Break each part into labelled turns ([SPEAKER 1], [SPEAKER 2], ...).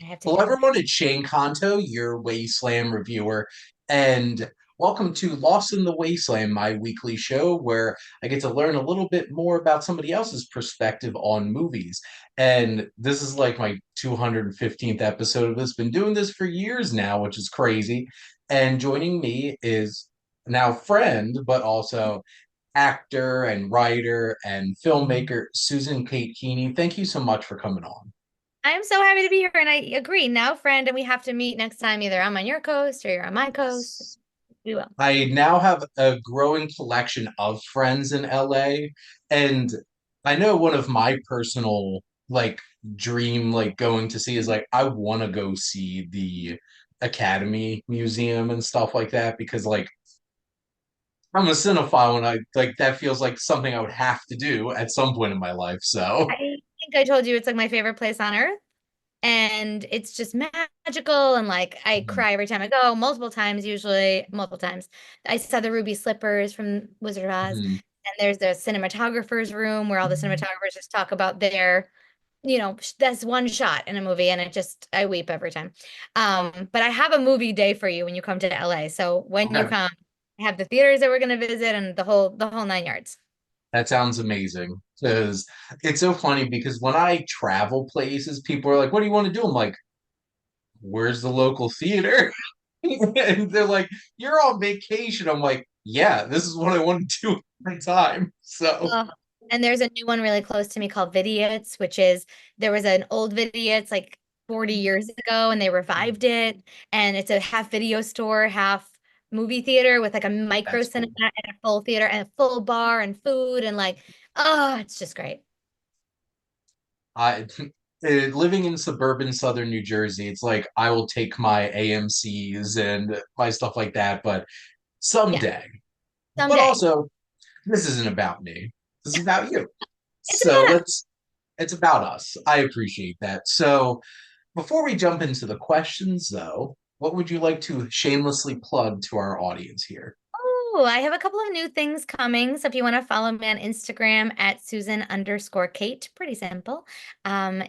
[SPEAKER 1] I have to
[SPEAKER 2] Hello,
[SPEAKER 1] do that.
[SPEAKER 2] everyone. It's Shane Kanto, your Wasteland Reviewer, and welcome to Lost in the Wasteland, my weekly show where I get to learn a little bit more about somebody else's perspective on movies. And this is like my 215th episode of this. Been doing this for years now, which is crazy. And joining me is now friend, but also actor and writer and filmmaker Susan Kate Heaney. Thank you so much for coming on.
[SPEAKER 1] I'm so happy to be here, and I agree. Now, friend, and we have to meet next time. Either I'm on your coast or you're on my coast. We will.
[SPEAKER 2] I now have a growing collection of friends in LA, and I know one of my personal like dream going to see is like I want to go see the Academy Museum and stuff like that because I'm a cinephile and I like that feels like something I would have to do at some point in my life.
[SPEAKER 1] I
[SPEAKER 2] So,
[SPEAKER 1] think I told you it's like my favorite place on earth, and it's just magical. And like I
[SPEAKER 2] mhm,
[SPEAKER 1] cry every time I go, multiple times, usually multiple times. I saw the ruby slippers from Wizard of Oz,
[SPEAKER 2] mhm.
[SPEAKER 1] and there's the cinematographer's room where all the cinematographers just talk about their that's one shot in a movie, and I weep every time. But I have a movie day for you when you come to LA. So when you
[SPEAKER 2] Okay.
[SPEAKER 1] come, I have the theaters that we're gonna visit and the whole nine yards.
[SPEAKER 2] That sounds amazing. Because it's so funny because when I travel places, people are like, "What do you want to do?" I'm like, "Where's the local theater?" And they're like, "You're on vacation." I'm like, "Yeah, this is what I want to do with my time." So,
[SPEAKER 1] Oh, and there's a new one really close to me called Vidiots, which is there was an old Vidiots like 40 years ago and they revived it. And it's a half video store, half movie theater with like a micro
[SPEAKER 2] that's
[SPEAKER 1] cinema
[SPEAKER 2] cool.
[SPEAKER 1] and a full theater and a full bar and food and like, oh, it's just great.
[SPEAKER 2] I living in suburban southern New Jersey, it's like I will take my AMC's and my stuff like that, but
[SPEAKER 1] Yeah,
[SPEAKER 2] someday. But
[SPEAKER 1] someday.
[SPEAKER 2] also, this isn't about me. This is about you.
[SPEAKER 1] It's
[SPEAKER 2] So
[SPEAKER 1] about us.
[SPEAKER 2] let's it's about us. I appreciate that. So before we jump into the questions, though, what would you like to shamelessly plug to our audience here?
[SPEAKER 1] Oh, I have a couple of new things coming. So if you want to follow me on Instagram at Susan_Kate, pretty simple.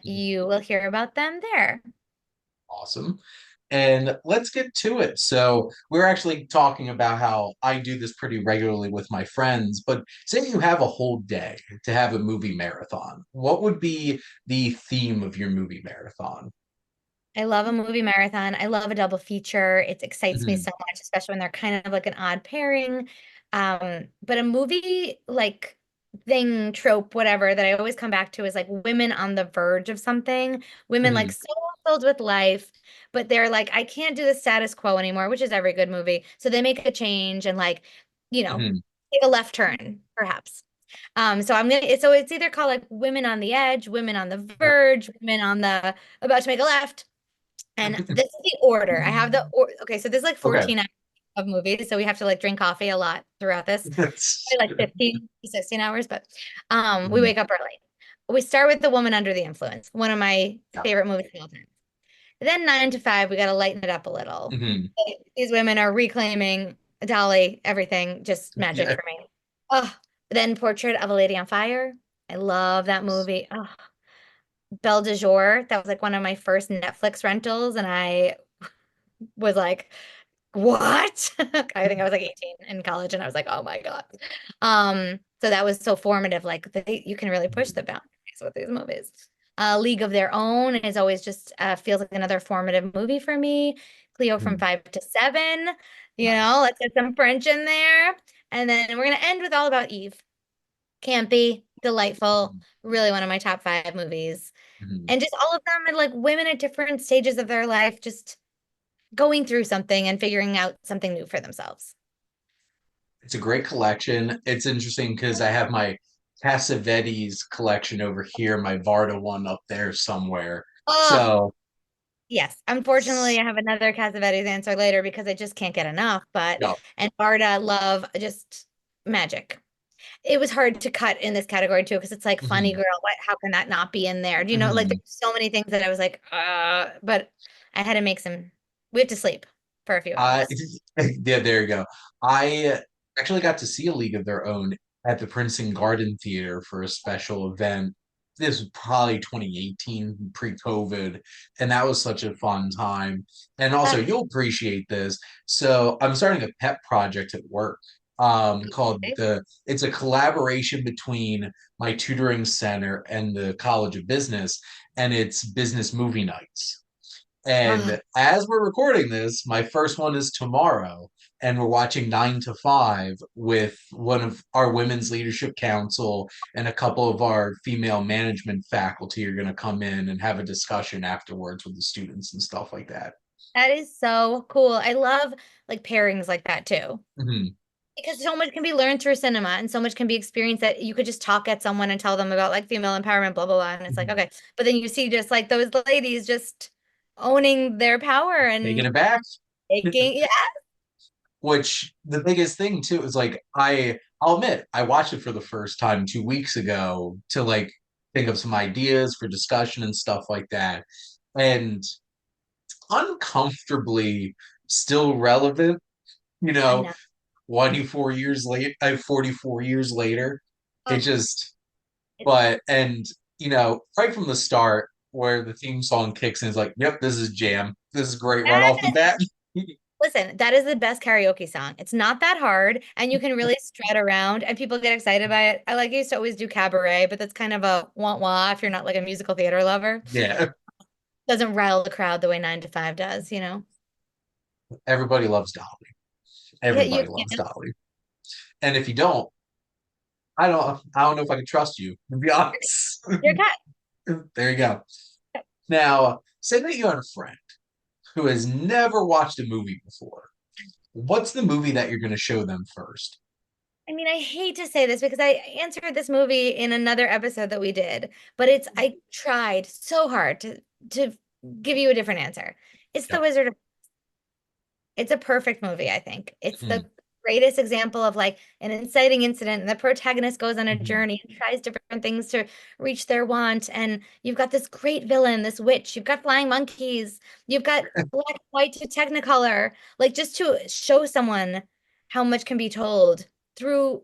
[SPEAKER 1] You will hear about them there.
[SPEAKER 2] Awesome. And let's get to it. So, we're actually talking about how I do this pretty regularly with my friends, but say you have a whole day to have a movie marathon. What would be the theme of your movie marathon?
[SPEAKER 1] I love a movie marathon. I love a double feature. It excites me
[SPEAKER 2] Mhm,
[SPEAKER 1] so much, especially when they're kind of like an odd pairing. But a movie like thing, trope, whatever, that I always come back to is like women on the verge of something, women like
[SPEAKER 2] mhm,
[SPEAKER 1] so filled with life, but they're like, I can't do the status quo anymore, which is every good movie. So they make a change and like, you know,
[SPEAKER 2] mhm.
[SPEAKER 1] take a left turn, perhaps. So it's either called like Women on the Edge, Women on the
[SPEAKER 2] Yep.
[SPEAKER 1] Verge, Women on the about to make a left. And this is the order. I have okay, so there's like
[SPEAKER 2] Okay.
[SPEAKER 1] 14 hours of movies, so we have to like drink coffee a lot throughout this.
[SPEAKER 2] That's
[SPEAKER 1] Probably like 15 to 16 hours, but we
[SPEAKER 2] mhm,
[SPEAKER 1] wake up early. We start with The Woman Under the Influence, one of my
[SPEAKER 2] yeah.
[SPEAKER 1] favorite movies of all time. Then 9 to 5, we got to lighten it up a little.
[SPEAKER 2] Mhm.
[SPEAKER 1] These women are reclaiming Dolly, everything, just magic
[SPEAKER 2] Yeah.
[SPEAKER 1] for me. Oh, then Portrait of a Lady on Fire. I love that movie. Oh, Belle de Jour. That was like one of my first Netflix rentals, and I was like, what? I think I was like 18 in college, and I was like, oh my God. So that was so formative. Like you can really push the boundaries with these movies. League of Their Own is always just feels like another formative movie for me. Cleo from
[SPEAKER 2] Mhm.
[SPEAKER 1] 5 to 7.
[SPEAKER 2] Nice.
[SPEAKER 1] Let's get some French in there. And then we're gonna end with All About Eve. Campy, delightful, really one of my top 5 movies.
[SPEAKER 2] Mhm.
[SPEAKER 1] And just all of them are like women at different stages of their life, just going through something and figuring out something new for themselves.
[SPEAKER 2] It's a great collection. It's interesting because I have my Cassavetes collection over here, my Varda one up there somewhere.
[SPEAKER 1] Oh,
[SPEAKER 2] So,
[SPEAKER 1] yes. Unfortunately, I have another Cassavetes answer later because I just can't get enough.
[SPEAKER 2] no.
[SPEAKER 1] And Barda, love, just magic. It was hard to cut in this category too because it's like funny
[SPEAKER 2] Mhm,
[SPEAKER 1] girl. How can that not be in there? Like
[SPEAKER 2] mhm.
[SPEAKER 1] there's so many things that I was like, but I had to make some. We have to sleep for a few
[SPEAKER 2] I
[SPEAKER 1] hours.
[SPEAKER 2] yeah, there you go. I actually got to see a League of Their Own at the Princeton Garden Theater for a special event. this was probably 2018 pre-COVID, and that was such a fun time. And also,
[SPEAKER 1] Ah,
[SPEAKER 2] you'll appreciate this. So I'm starting a pet project at work called
[SPEAKER 1] okay.
[SPEAKER 2] it's a collaboration between my tutoring center and the College of Business, and it's business movie nights.
[SPEAKER 1] Ah,
[SPEAKER 2] And as we're recording this, my first one is tomorrow, and we're watching 9 to 5 with one of our Women's Leadership Council and a couple of our female management faculty are going to come in and have a discussion afterwards with the students and stuff like that.
[SPEAKER 1] that is so cool. I love like pairings like that too.
[SPEAKER 2] Mhm.
[SPEAKER 1] Because so much can be learned through cinema and so much can be experienced that you could just talk at someone and tell them about like female empowerment, blah, blah, blah. And it's like,
[SPEAKER 2] Mhm.
[SPEAKER 1] okay. But then you see just like those ladies just owning their power
[SPEAKER 2] Taking
[SPEAKER 1] and
[SPEAKER 2] it back.
[SPEAKER 1] taking, yeah.
[SPEAKER 2] Which the biggest thing too is like I'll admit I watched it for the first time 2 weeks ago to like think of some ideas for discussion and stuff like that. And uncomfortably still relevant, you
[SPEAKER 1] I
[SPEAKER 2] know,
[SPEAKER 1] know.
[SPEAKER 2] 24 years late, 44 years later. It
[SPEAKER 1] Oh,
[SPEAKER 2] just,
[SPEAKER 1] it's
[SPEAKER 2] but, and, right from the start, where the theme song kicks in, is like, yep, this is jam. This is great right off the
[SPEAKER 1] that.
[SPEAKER 2] bat.
[SPEAKER 1] Listen, that is the best karaoke song. It's not that hard, and you can really strut around, and people get excited by it. I used to always do cabaret, but that's kind of a wah wah if you're not like a musical theater lover.
[SPEAKER 2] Yeah,
[SPEAKER 1] Doesn't rile the crowd the way 9 to 5 does, you know?
[SPEAKER 2] everybody loves Dolly.
[SPEAKER 1] Yeah, you
[SPEAKER 2] Everybody loves
[SPEAKER 1] can.
[SPEAKER 2] Dolly. And if you don't, I don't know if I can trust you, to be honest.
[SPEAKER 1] You're cut.
[SPEAKER 2] There you go. Now, say that you had a friend who has never watched a movie before. What's the movie that you're going to show them first?
[SPEAKER 1] I mean, I hate to say this because I answered this movie in another episode that we did, but I tried so hard to give you a different answer. It's The
[SPEAKER 2] Yep.
[SPEAKER 1] Wizard of It's a perfect movie, I think. It's
[SPEAKER 2] Mm-hmm.
[SPEAKER 1] the greatest example of like an inciting incident, and the protagonist goes on a
[SPEAKER 2] Mm-hmm.
[SPEAKER 1] journey and tries different things to reach their want. And you've got this great villain, this witch, you've got flying monkeys, you've got black and white to Technicolor, like just to show someone how much can be told through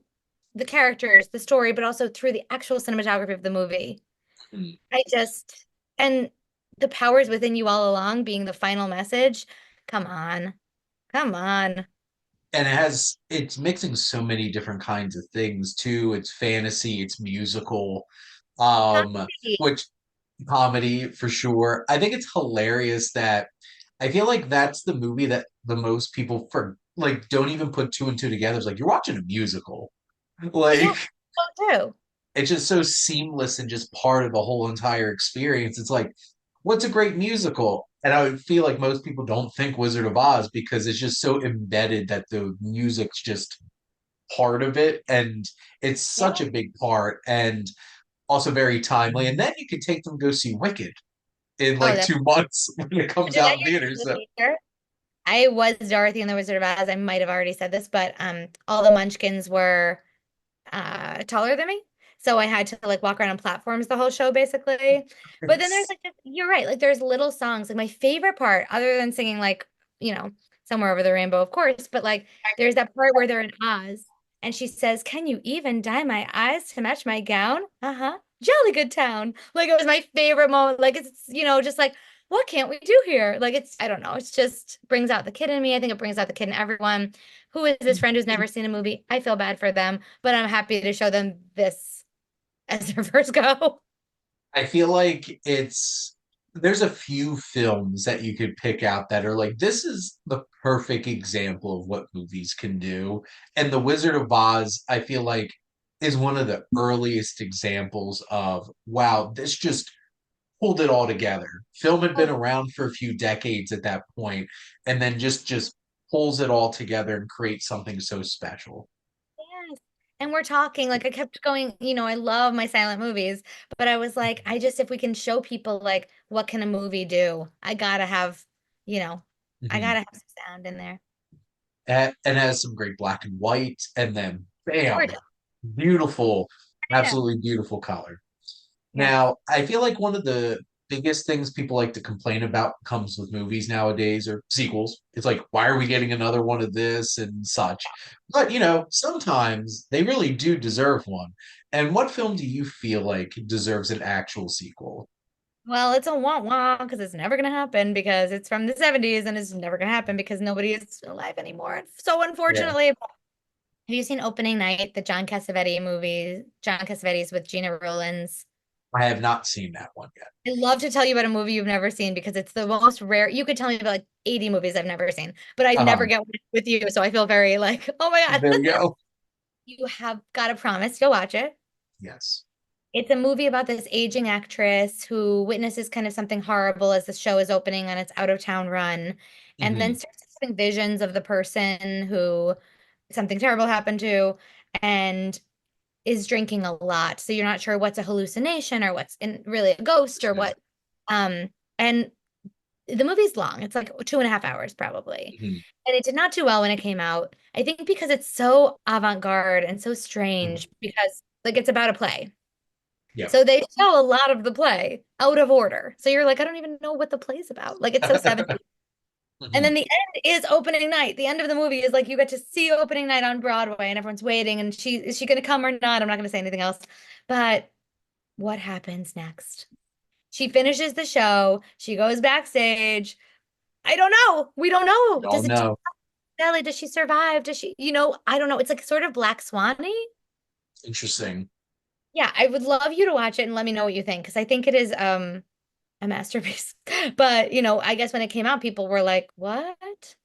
[SPEAKER 1] the characters, the story, but also through the actual cinematography of the movie. I just, and the powers within you all along being the final message. Come on. Come on.
[SPEAKER 2] And it's mixing so many different kinds of things too. It's fantasy, it's musical,
[SPEAKER 1] Comedy.
[SPEAKER 2] which comedy for sure. I think it's hilarious that I feel like that's the movie that the most people for like don't even put two and two together. It's like you're watching a musical.
[SPEAKER 1] Yeah,
[SPEAKER 2] Like
[SPEAKER 1] so true.
[SPEAKER 2] it's just so seamless and just part of the whole entire experience. It's like, what's a great musical? And I would feel like most people don't think Wizard of Oz because it's just so embedded that the music's just part of it. And it's
[SPEAKER 1] Yeah.
[SPEAKER 2] such a big part and also very timely. And then you can take them go see Wicked in
[SPEAKER 1] Oh,
[SPEAKER 2] like
[SPEAKER 1] that's
[SPEAKER 2] 2 months when it comes
[SPEAKER 1] is that
[SPEAKER 2] out in
[SPEAKER 1] your
[SPEAKER 2] theaters. So
[SPEAKER 1] feature? I was Dorothy and the Wizard of Oz. I might have already said this, but all the Munchkins were taller than me. So I had to like walk around on platforms the whole show basically. But then there's
[SPEAKER 2] it's
[SPEAKER 1] like you're right, like there's little songs. Like my favorite part, other than singing like, you know, Somewhere Over the Rainbow, of course, but like there's that part where they're in Oz and she says, "Can you even dye my eyes to match my gown?" Uh-huh. Jolly good town. Like it was my favorite moment. Like it's, just like, what can't we do here? Like it's, I don't know, it's just brings out the kid in me. I think it brings out the kid in everyone. Who is this friend who's never seen a movie? I feel bad for them, but I'm happy to show them this as their first go.
[SPEAKER 2] I feel like there's a few films that you could pick out that are like this is the perfect example of what movies can do. And The Wizard of Oz, I feel like, is one of the earliest examples of wow, this just pulled it all together. Film had been
[SPEAKER 1] Oh,
[SPEAKER 2] around for a few decades at that point, and then just pulls it all together and creates something so special.
[SPEAKER 1] yes. And we're talking, like I kept going, I love my silent movies, but I was like, if we can show people like what can a movie do? You know, I
[SPEAKER 2] Mhm.
[SPEAKER 1] gotta have some sound in there.
[SPEAKER 2] And has some great black and white, and then bam,
[SPEAKER 1] Gorgeous.
[SPEAKER 2] beautiful,
[SPEAKER 1] I know.
[SPEAKER 2] absolutely beautiful color.
[SPEAKER 1] Yes.
[SPEAKER 2] Now, I feel like one of the biggest things people like to complain about comes with movies nowadays or sequels. It's like, why are we getting another one of this and such? But, sometimes they really do deserve one. And what film do you feel like deserves an actual sequel?
[SPEAKER 1] Well, it's a wah because it's never gonna happen because it's from the 70s and it's never gonna happen because nobody is alive anymore. So
[SPEAKER 2] Yeah,
[SPEAKER 1] unfortunately, have you seen Opening Night, the John Cassavetes movie, John Cassavetes with Gina Rowlands?
[SPEAKER 2] I have not seen that one yet.
[SPEAKER 1] I love to tell you about a movie you've never seen because it's the most rare. You could tell me about like 80 movies I've never seen, but I never
[SPEAKER 2] Uh-huh.
[SPEAKER 1] get one with you. So I feel very like, oh my
[SPEAKER 2] There
[SPEAKER 1] God.
[SPEAKER 2] you go.
[SPEAKER 1] You have got to promise you'll watch it.
[SPEAKER 2] Yes.
[SPEAKER 1] It's a movie about this aging actress who witnesses kind of something horrible as the show is opening on its out of town run, and then
[SPEAKER 2] Hmm.
[SPEAKER 1] starts having visions of the person who something terrible happened to, and is drinking a lot. So you're not sure what's a hallucination or what's in really a ghost or what. Um, and the movie's long. It's like 2.5 hours probably.
[SPEAKER 2] Hmm.
[SPEAKER 1] And it did not do well when it came out. I think because it's so avant-garde and so
[SPEAKER 2] Hmm.
[SPEAKER 1] strange because like it's about a play.
[SPEAKER 2] Yep.
[SPEAKER 1] So they show a lot of the play out of order. So you're like, I don't even know what the play's about. Like it's so 70s. And
[SPEAKER 2] Hmm.
[SPEAKER 1] then the end is opening night. The end of the movie is like you get to see opening night on Broadway and everyone's waiting and she is she gonna come or not? I'm not gonna say anything else. But what happens next? She finishes the show, she goes backstage. I don't know. We don't know.
[SPEAKER 2] Oh
[SPEAKER 1] Does it
[SPEAKER 2] no.
[SPEAKER 1] Sally, does she survive? Does she, I don't know. It's like sort of Black Swan-y.
[SPEAKER 2] Interesting.
[SPEAKER 1] Yeah, I would love you to watch it and let me know what you think because I think it is a masterpiece. But, I guess when it came out, people were like, "What?"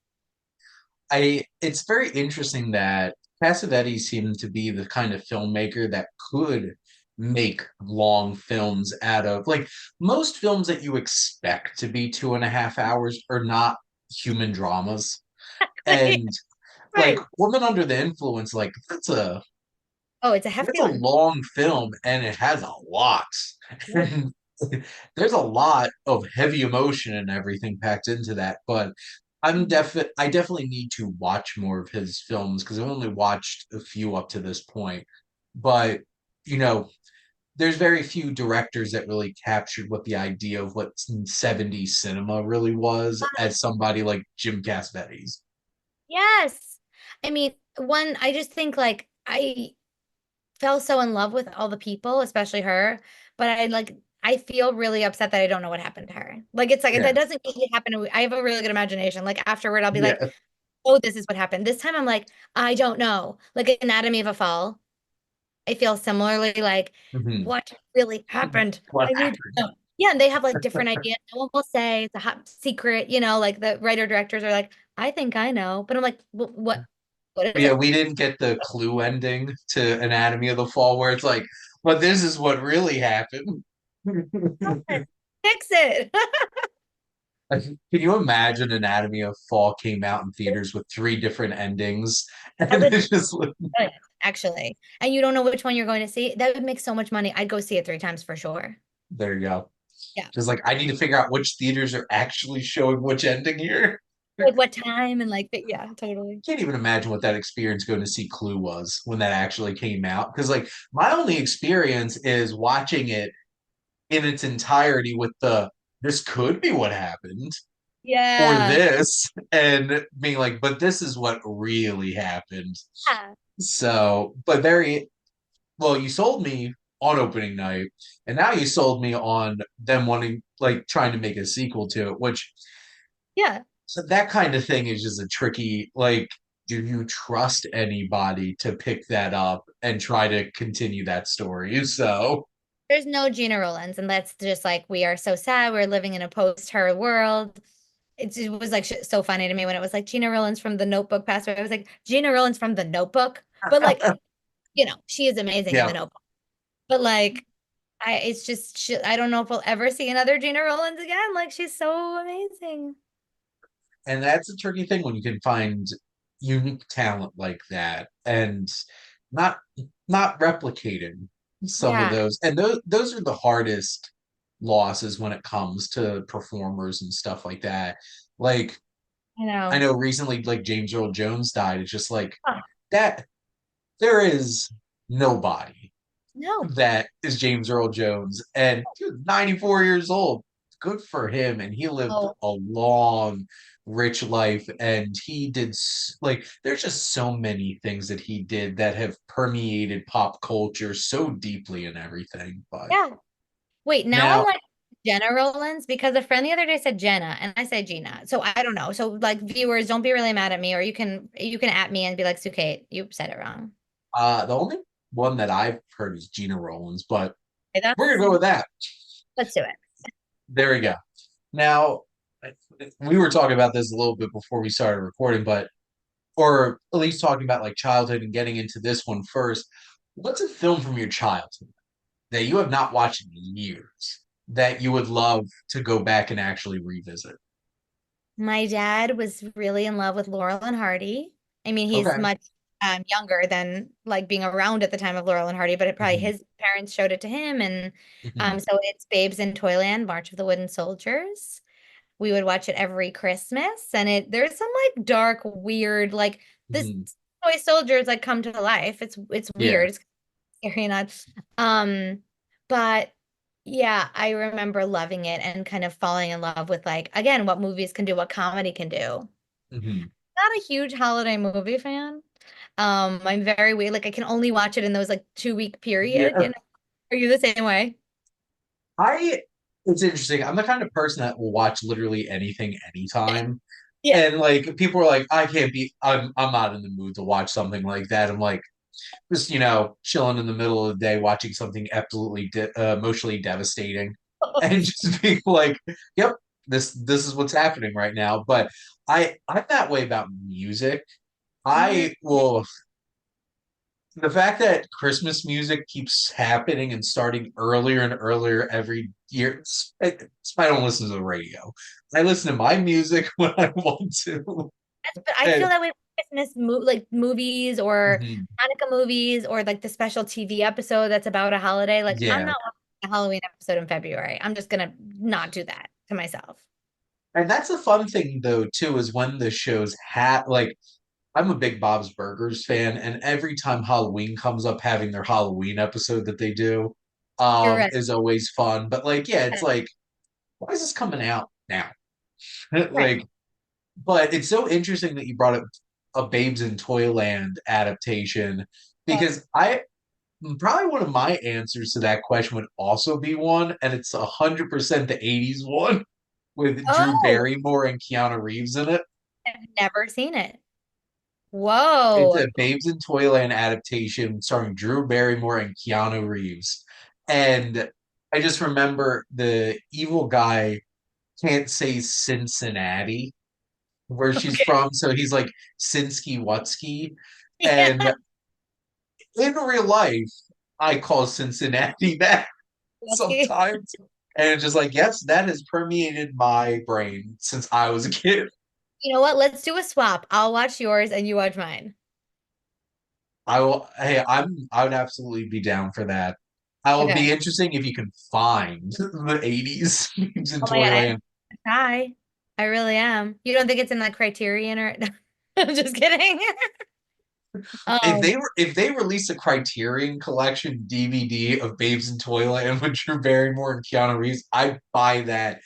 [SPEAKER 2] I It's very interesting that Cassavetes seemed to be the kind of filmmaker that could make long films out of like most films that you expect to be 2.5 hours are not human dramas. And like
[SPEAKER 1] Right.
[SPEAKER 2] Woman Under the Influence, like
[SPEAKER 1] Oh, it's a
[SPEAKER 2] that's
[SPEAKER 1] hefty
[SPEAKER 2] a
[SPEAKER 1] one.
[SPEAKER 2] long film and it has a lot.
[SPEAKER 1] Yeah.
[SPEAKER 2] And there's a lot of heavy emotion and everything packed into that. But I definitely need to watch more of his films because I've only watched a few up to this point. But you know, there's very few directors that really captured what the idea of what 70s cinema really was as somebody like Jim Cassavetes.
[SPEAKER 1] Yes. I mean, I just think like I fell so in love with all the people, especially her, but I feel really upset that I don't know what happened to her. Like it's like
[SPEAKER 2] Yeah.
[SPEAKER 1] that doesn't usually happen. I have a really good imagination. Like afterward, I'll be like,
[SPEAKER 2] Yeah.
[SPEAKER 1] "Oh, this is what happened." This time, I'm like, I don't know. Like Anatomy of a Fall. I feel similarly like
[SPEAKER 2] Mhm.
[SPEAKER 1] what really happened?
[SPEAKER 2] What
[SPEAKER 1] I need to
[SPEAKER 2] happened?
[SPEAKER 1] know. Yeah, and they have like different ideas. No one will say it's a hot secret, like the writer directors are like, I think I know. But I'm like, what is
[SPEAKER 2] Yeah,
[SPEAKER 1] it?
[SPEAKER 2] we didn't get the clue ending to Anatomy of the Fall where it's like, but this is what really happened.
[SPEAKER 1] Fix it.
[SPEAKER 2] Can you imagine Anatomy of Fall came out in theaters with three different endings?
[SPEAKER 1] That
[SPEAKER 2] And
[SPEAKER 1] would
[SPEAKER 2] it's just
[SPEAKER 1] good, actually. And you don't know which one you're going to see. That would make so much money. I'd go see it 3 times for sure.
[SPEAKER 2] there you go.
[SPEAKER 1] Yeah.
[SPEAKER 2] Just like I need to figure out which theaters are actually showing which ending here.
[SPEAKER 1] Like what time and like yeah, totally.
[SPEAKER 2] Can't even imagine what that experience going to see Clue was when that actually came out. Because like my only experience is watching it in its entirety with the this could be what happened or
[SPEAKER 1] Yeah.
[SPEAKER 2] this and being like, but this is what really happened.
[SPEAKER 1] Yeah.
[SPEAKER 2] So, but very well, you sold me on opening night, and now you sold me on them wanting like trying to make a sequel to it, which
[SPEAKER 1] Yeah.
[SPEAKER 2] so that kind of thing is just a tricky like do you trust anybody to pick that up and try to continue that story? So
[SPEAKER 1] There's no Gina Rowlands, and that's just like we are so sad. We're living in a post-her world. It was like so funny to me when it was like Gina Rowlands from The Notebook passed away. I was like Gina Rowlands from The Notebook, but like she is amazing in The
[SPEAKER 2] yeah.
[SPEAKER 1] Notebook. But like it's just I don't know if we'll ever see another Gina Rowlands again. Like she's so amazing.
[SPEAKER 2] And that's a tricky thing when you can find unique talent like that and not not replicating some of
[SPEAKER 1] Yeah,
[SPEAKER 2] those. And those are the hardest losses when it comes to performers and stuff like that. Like
[SPEAKER 1] I
[SPEAKER 2] I
[SPEAKER 1] know.
[SPEAKER 2] know recently like James Earl Jones died. It's just like
[SPEAKER 1] Huh.
[SPEAKER 2] that there is nobody
[SPEAKER 1] No,
[SPEAKER 2] that is James Earl Jones and he was 94 years old. good for him. And he lived
[SPEAKER 1] Oh,
[SPEAKER 2] a long, rich life. And he did, like, there's just so many things that he did that have permeated pop culture so deeply and everything. But
[SPEAKER 1] yeah. Wait, now I'm
[SPEAKER 2] now,
[SPEAKER 1] like Jenna Rollins because a friend the other day said Jenna and I said Gina. So I don't know. So like viewers, don't be really mad at me, or you can at me and be like, Suke, you said it wrong.
[SPEAKER 2] the only one that I've heard is Gina Rollins, but
[SPEAKER 1] Okay,
[SPEAKER 2] we're going to go with that.
[SPEAKER 1] let's do it.
[SPEAKER 2] There we go. Now, we were talking about this a little bit before we started recording, but or at least talking about like childhood and getting into this one first. What's a film from your childhood that you have not watched in years that you would love to go back and actually revisit?
[SPEAKER 1] My dad was really in love with Laurel and Hardy. I mean, he's
[SPEAKER 2] Okay.
[SPEAKER 1] much younger than like being around at the time of Laurel and Hardy, but it probably
[SPEAKER 2] Mhm,
[SPEAKER 1] his parents showed it to him. And
[SPEAKER 2] mhm,
[SPEAKER 1] so it's Babes in Toyland, March of the Wooden Soldiers. We would watch it every Christmas, and there's some like dark, weird, like this
[SPEAKER 2] mhm.
[SPEAKER 1] toy soldiers like come to life. It's
[SPEAKER 2] Yeah.
[SPEAKER 1] weird. It's scary enough. But yeah, I remember loving it and kind of falling in love with like again what movies can do, what comedy can do.
[SPEAKER 2] Mhm.
[SPEAKER 1] Not a huge holiday movie fan. I'm very weird. Like I can only watch it in those like 2 week period.
[SPEAKER 2] Yeah.
[SPEAKER 1] Are you the same way?
[SPEAKER 2] I it's interesting. I'm the kind of person that will watch literally anything anytime.
[SPEAKER 1] Yeah.
[SPEAKER 2] And like people are like, I can't be I'm not in the mood to watch something like that. I'm like, just chilling in the middle of the day watching something absolutely emotionally devastating and just being like, yep, this is what's happening right now. But I'm that way about music.
[SPEAKER 1] Mhm.
[SPEAKER 2] I will The fact that Christmas music keeps happening and starting earlier and earlier every year, I don't listen to the radio. I listen to my music when I want to.
[SPEAKER 1] But I feel
[SPEAKER 2] And
[SPEAKER 1] that way with Christmas like movies or
[SPEAKER 2] mhm,
[SPEAKER 1] Hanukkah movies or like the special TV episode that's about a holiday. Like I'm
[SPEAKER 2] yeah.
[SPEAKER 1] not watching a Halloween episode in February. I'm just gonna not do that to myself.
[SPEAKER 2] And that's the fun thing though, too, is when the shows like I'm a big Bob's Burgers fan, and every time Halloween comes up, having their Halloween episode that they do
[SPEAKER 1] You're right.
[SPEAKER 2] is always fun. But like, yeah, it's like, why is this coming out now?
[SPEAKER 1] Right.
[SPEAKER 2] Like, but it's so interesting that you brought up a Babes in Toyland adaptation
[SPEAKER 1] Oh,
[SPEAKER 2] because I probably one of my answers to that question would also be one, and it's 100% the '80s one with Drew
[SPEAKER 1] oh,
[SPEAKER 2] Barrymore and Keanu Reeves in it.
[SPEAKER 1] I've never seen it.
[SPEAKER 2] It's
[SPEAKER 1] Whoa.
[SPEAKER 2] a Babes in Toyland adaptation starring Drew Barrymore and Keanu Reeves. And I just remember the evil guy can't say Cincinnati, where she's
[SPEAKER 1] Okay.
[SPEAKER 2] from. So he's like Sinsky Wutsky.
[SPEAKER 1] Yeah.
[SPEAKER 2] And in real life, I call Cincinnati that
[SPEAKER 1] Lucky.
[SPEAKER 2] sometimes. And it's just like, yes, that has permeated my brain since I was a kid.
[SPEAKER 1] You know what? Let's do a swap. I'll watch yours and you watch mine.
[SPEAKER 2] I would absolutely be down for that. I will be
[SPEAKER 1] Okay.
[SPEAKER 2] interesting if you can find the '80s memes in
[SPEAKER 1] Oh my God,
[SPEAKER 2] Toyland.
[SPEAKER 1] I'm shy. I really am. You don't think it's in that Criterion or I'm just kidding. Um,
[SPEAKER 2] If they release a Criterion Collection DVD of Babes in Toyland with Drew Barrymore and Keanu Reeves, I'd buy that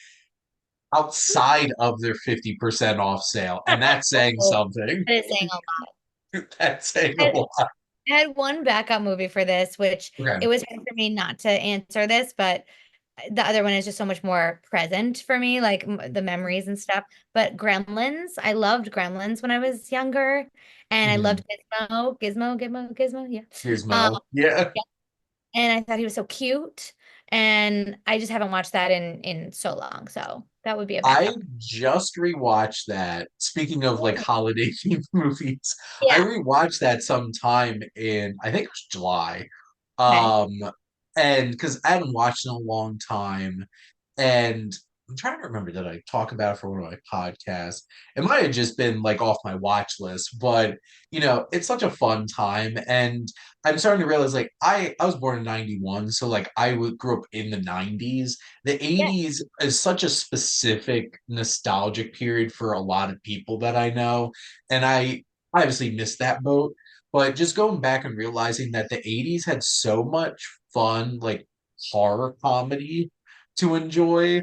[SPEAKER 2] outside of their 50% off sale. And that's saying
[SPEAKER 1] oh,
[SPEAKER 2] something.
[SPEAKER 1] that is saying a lot.
[SPEAKER 2] That's saying a
[SPEAKER 1] I
[SPEAKER 2] lot.
[SPEAKER 1] I had one backup movie for this, which
[SPEAKER 2] Okay.
[SPEAKER 1] it was hard for me not to answer this, but the other one is just so much more present for me, like the memories and stuff. But Gremlins, I loved Gremlins when I was younger, and I
[SPEAKER 2] Mhm.
[SPEAKER 1] loved Gizmo, yeah.
[SPEAKER 2] Here's
[SPEAKER 1] Um,
[SPEAKER 2] Mo. Yeah.
[SPEAKER 1] yeah, and I thought he was so cute, and I just haven't watched that in so long, so that would be a
[SPEAKER 2] I
[SPEAKER 1] backup.
[SPEAKER 2] just rewatched that. Speaking of like
[SPEAKER 1] Ooh,
[SPEAKER 2] holiday themed movies, I
[SPEAKER 1] yeah,
[SPEAKER 2] rewatched that sometime in I think it was July.
[SPEAKER 1] okay,
[SPEAKER 2] Um and because I hadn't watched in a long time. And I'm trying to remember, did I talk about it for one of my podcasts? It might have just been like off my watch list, but it's such a fun time. And I'm starting to realize like I was born in '91, so like grew up in the '90s. The
[SPEAKER 1] yeah.
[SPEAKER 2] '80s is such a specific nostalgic period for a lot of people that I know. And I obviously missed that boat. But just going back and realizing that the '80s had so much fun, like horror comedy to enjoy.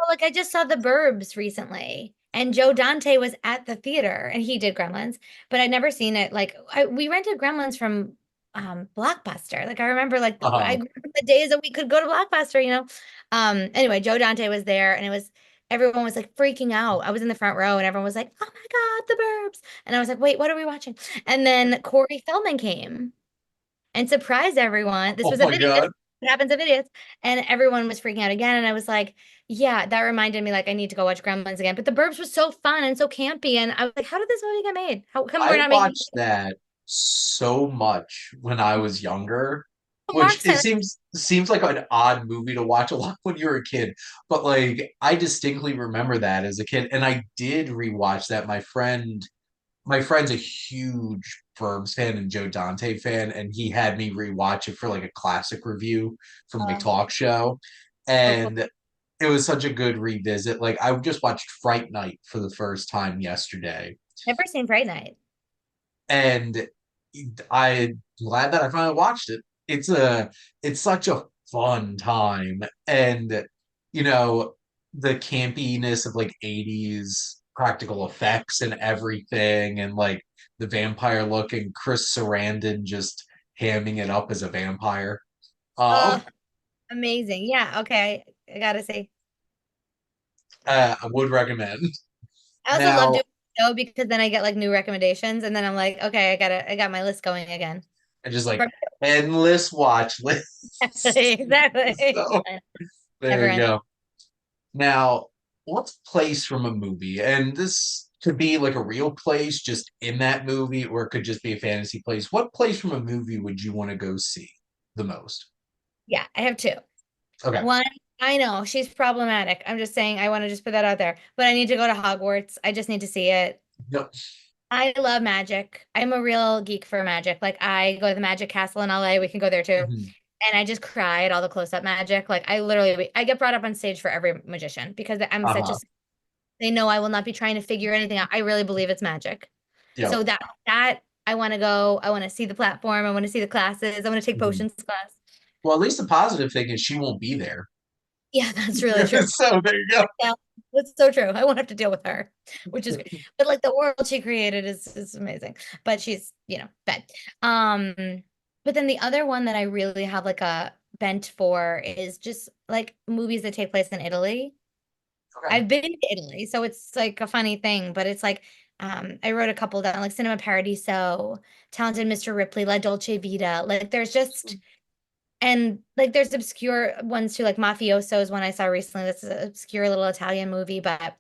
[SPEAKER 1] like I just saw The Burbs recently, and Joe Dante was at the theater, and he did Gremlins, but I'd never seen it. Like we rented Gremlins from Blockbuster. Like I remember, like I
[SPEAKER 2] Uh-huh.
[SPEAKER 1] grew up in the days that we could go to Blockbuster. Anyway, Joe Dante was there, and it was everyone was like freaking out. I was in the front row, and everyone was like, "Oh my God, The Burbs!" And I was like, "Wait, what are we watching?" And then Corey Feldman came and surprised everyone. This
[SPEAKER 2] Oh
[SPEAKER 1] was a
[SPEAKER 2] my
[SPEAKER 1] video.
[SPEAKER 2] God.
[SPEAKER 1] It happens at videos, and everyone was freaking out again. And I was like, "Yeah, that reminded me like I need to go watch Gremlins again." But The Burbs was so fun and so campy, and I was like, "How did this movie get made? How come we're
[SPEAKER 2] I
[SPEAKER 1] not making?"
[SPEAKER 2] watched that so much when I was younger, which
[SPEAKER 1] Mark's
[SPEAKER 2] it
[SPEAKER 1] like,
[SPEAKER 2] seems like an odd movie to watch a lot when you're a kid, but like I distinctly remember that as a kid, and I did rewatch that. My friend's a huge Burbs fan and Joe Dante fan, and he had me rewatch it for like a classic review for my
[SPEAKER 1] "Oh,
[SPEAKER 2] talk show,
[SPEAKER 1] so cool."
[SPEAKER 2] and it was such a good revisit. Like I just watched Fright Night for the first time yesterday,
[SPEAKER 1] Never seen Fright Night.
[SPEAKER 2] and I'm glad that I finally watched it. It's such a fun time, and you know the campiness of like 80s practical effects and everything, and like the vampire look and Chris Sarandon just hamming it up as a vampire.
[SPEAKER 1] Oh,
[SPEAKER 2] Um,
[SPEAKER 1] amazing. Yeah. Okay. I gotta say,
[SPEAKER 2] I would recommend.
[SPEAKER 1] I also love
[SPEAKER 2] Now,
[SPEAKER 1] doing the show because then I get like new recommendations, and then I'm like, okay, I got my list going again.
[SPEAKER 2] I just like
[SPEAKER 1] For-
[SPEAKER 2] endless watch
[SPEAKER 1] Exactly.
[SPEAKER 2] list.
[SPEAKER 1] Exactly.
[SPEAKER 2] So there
[SPEAKER 1] Never
[SPEAKER 2] you
[SPEAKER 1] end.
[SPEAKER 2] go. Now, what's a place from a movie? And this could be like a real place just in that movie, or it could just be a fantasy place. What place from a movie would you want to go see the most?
[SPEAKER 1] Yeah, I have two.
[SPEAKER 2] Okay.
[SPEAKER 1] One, I know she's problematic. I'm just saying I want to just put that out there. But I need to go to Hogwarts. I just need to see it.
[SPEAKER 2] Yep.
[SPEAKER 1] I love magic. I'm a real geek for magic. Like I go to the Magic Castle in LA. We can go there too.
[SPEAKER 2] Mhm.
[SPEAKER 1] And I just cry at all the close-up magic. Like I literally I get brought up on stage for every magician because I'm such a
[SPEAKER 2] Uh-huh.
[SPEAKER 1] they know I will not be trying to figure anything out. I really believe it's magic. So
[SPEAKER 2] Yep.
[SPEAKER 1] that I want to go. I want to see the platform. I want to see the classes. I want to take
[SPEAKER 2] Mhm.
[SPEAKER 1] potions class.
[SPEAKER 2] Well, at least the positive thing is she won't be there.
[SPEAKER 1] Yeah, that's really true.
[SPEAKER 2] So there you go.
[SPEAKER 1] Yeah, that's so true. I won't have to deal with her, which is great. But like the world she created is amazing. But she's, bad. Um, but then the other one that I really have like a bent for is just like movies that take place in Italy.
[SPEAKER 2] Okay.
[SPEAKER 1] I've been to Italy, so it's like a funny thing, but it's like I wrote a couple down, like Cinema Paradiso, Talented Mr. Ripley, La Dolce Vita. Like there's just and like there's obscure ones too, like Mafioso is one I saw recently. That's an obscure little Italian movie, but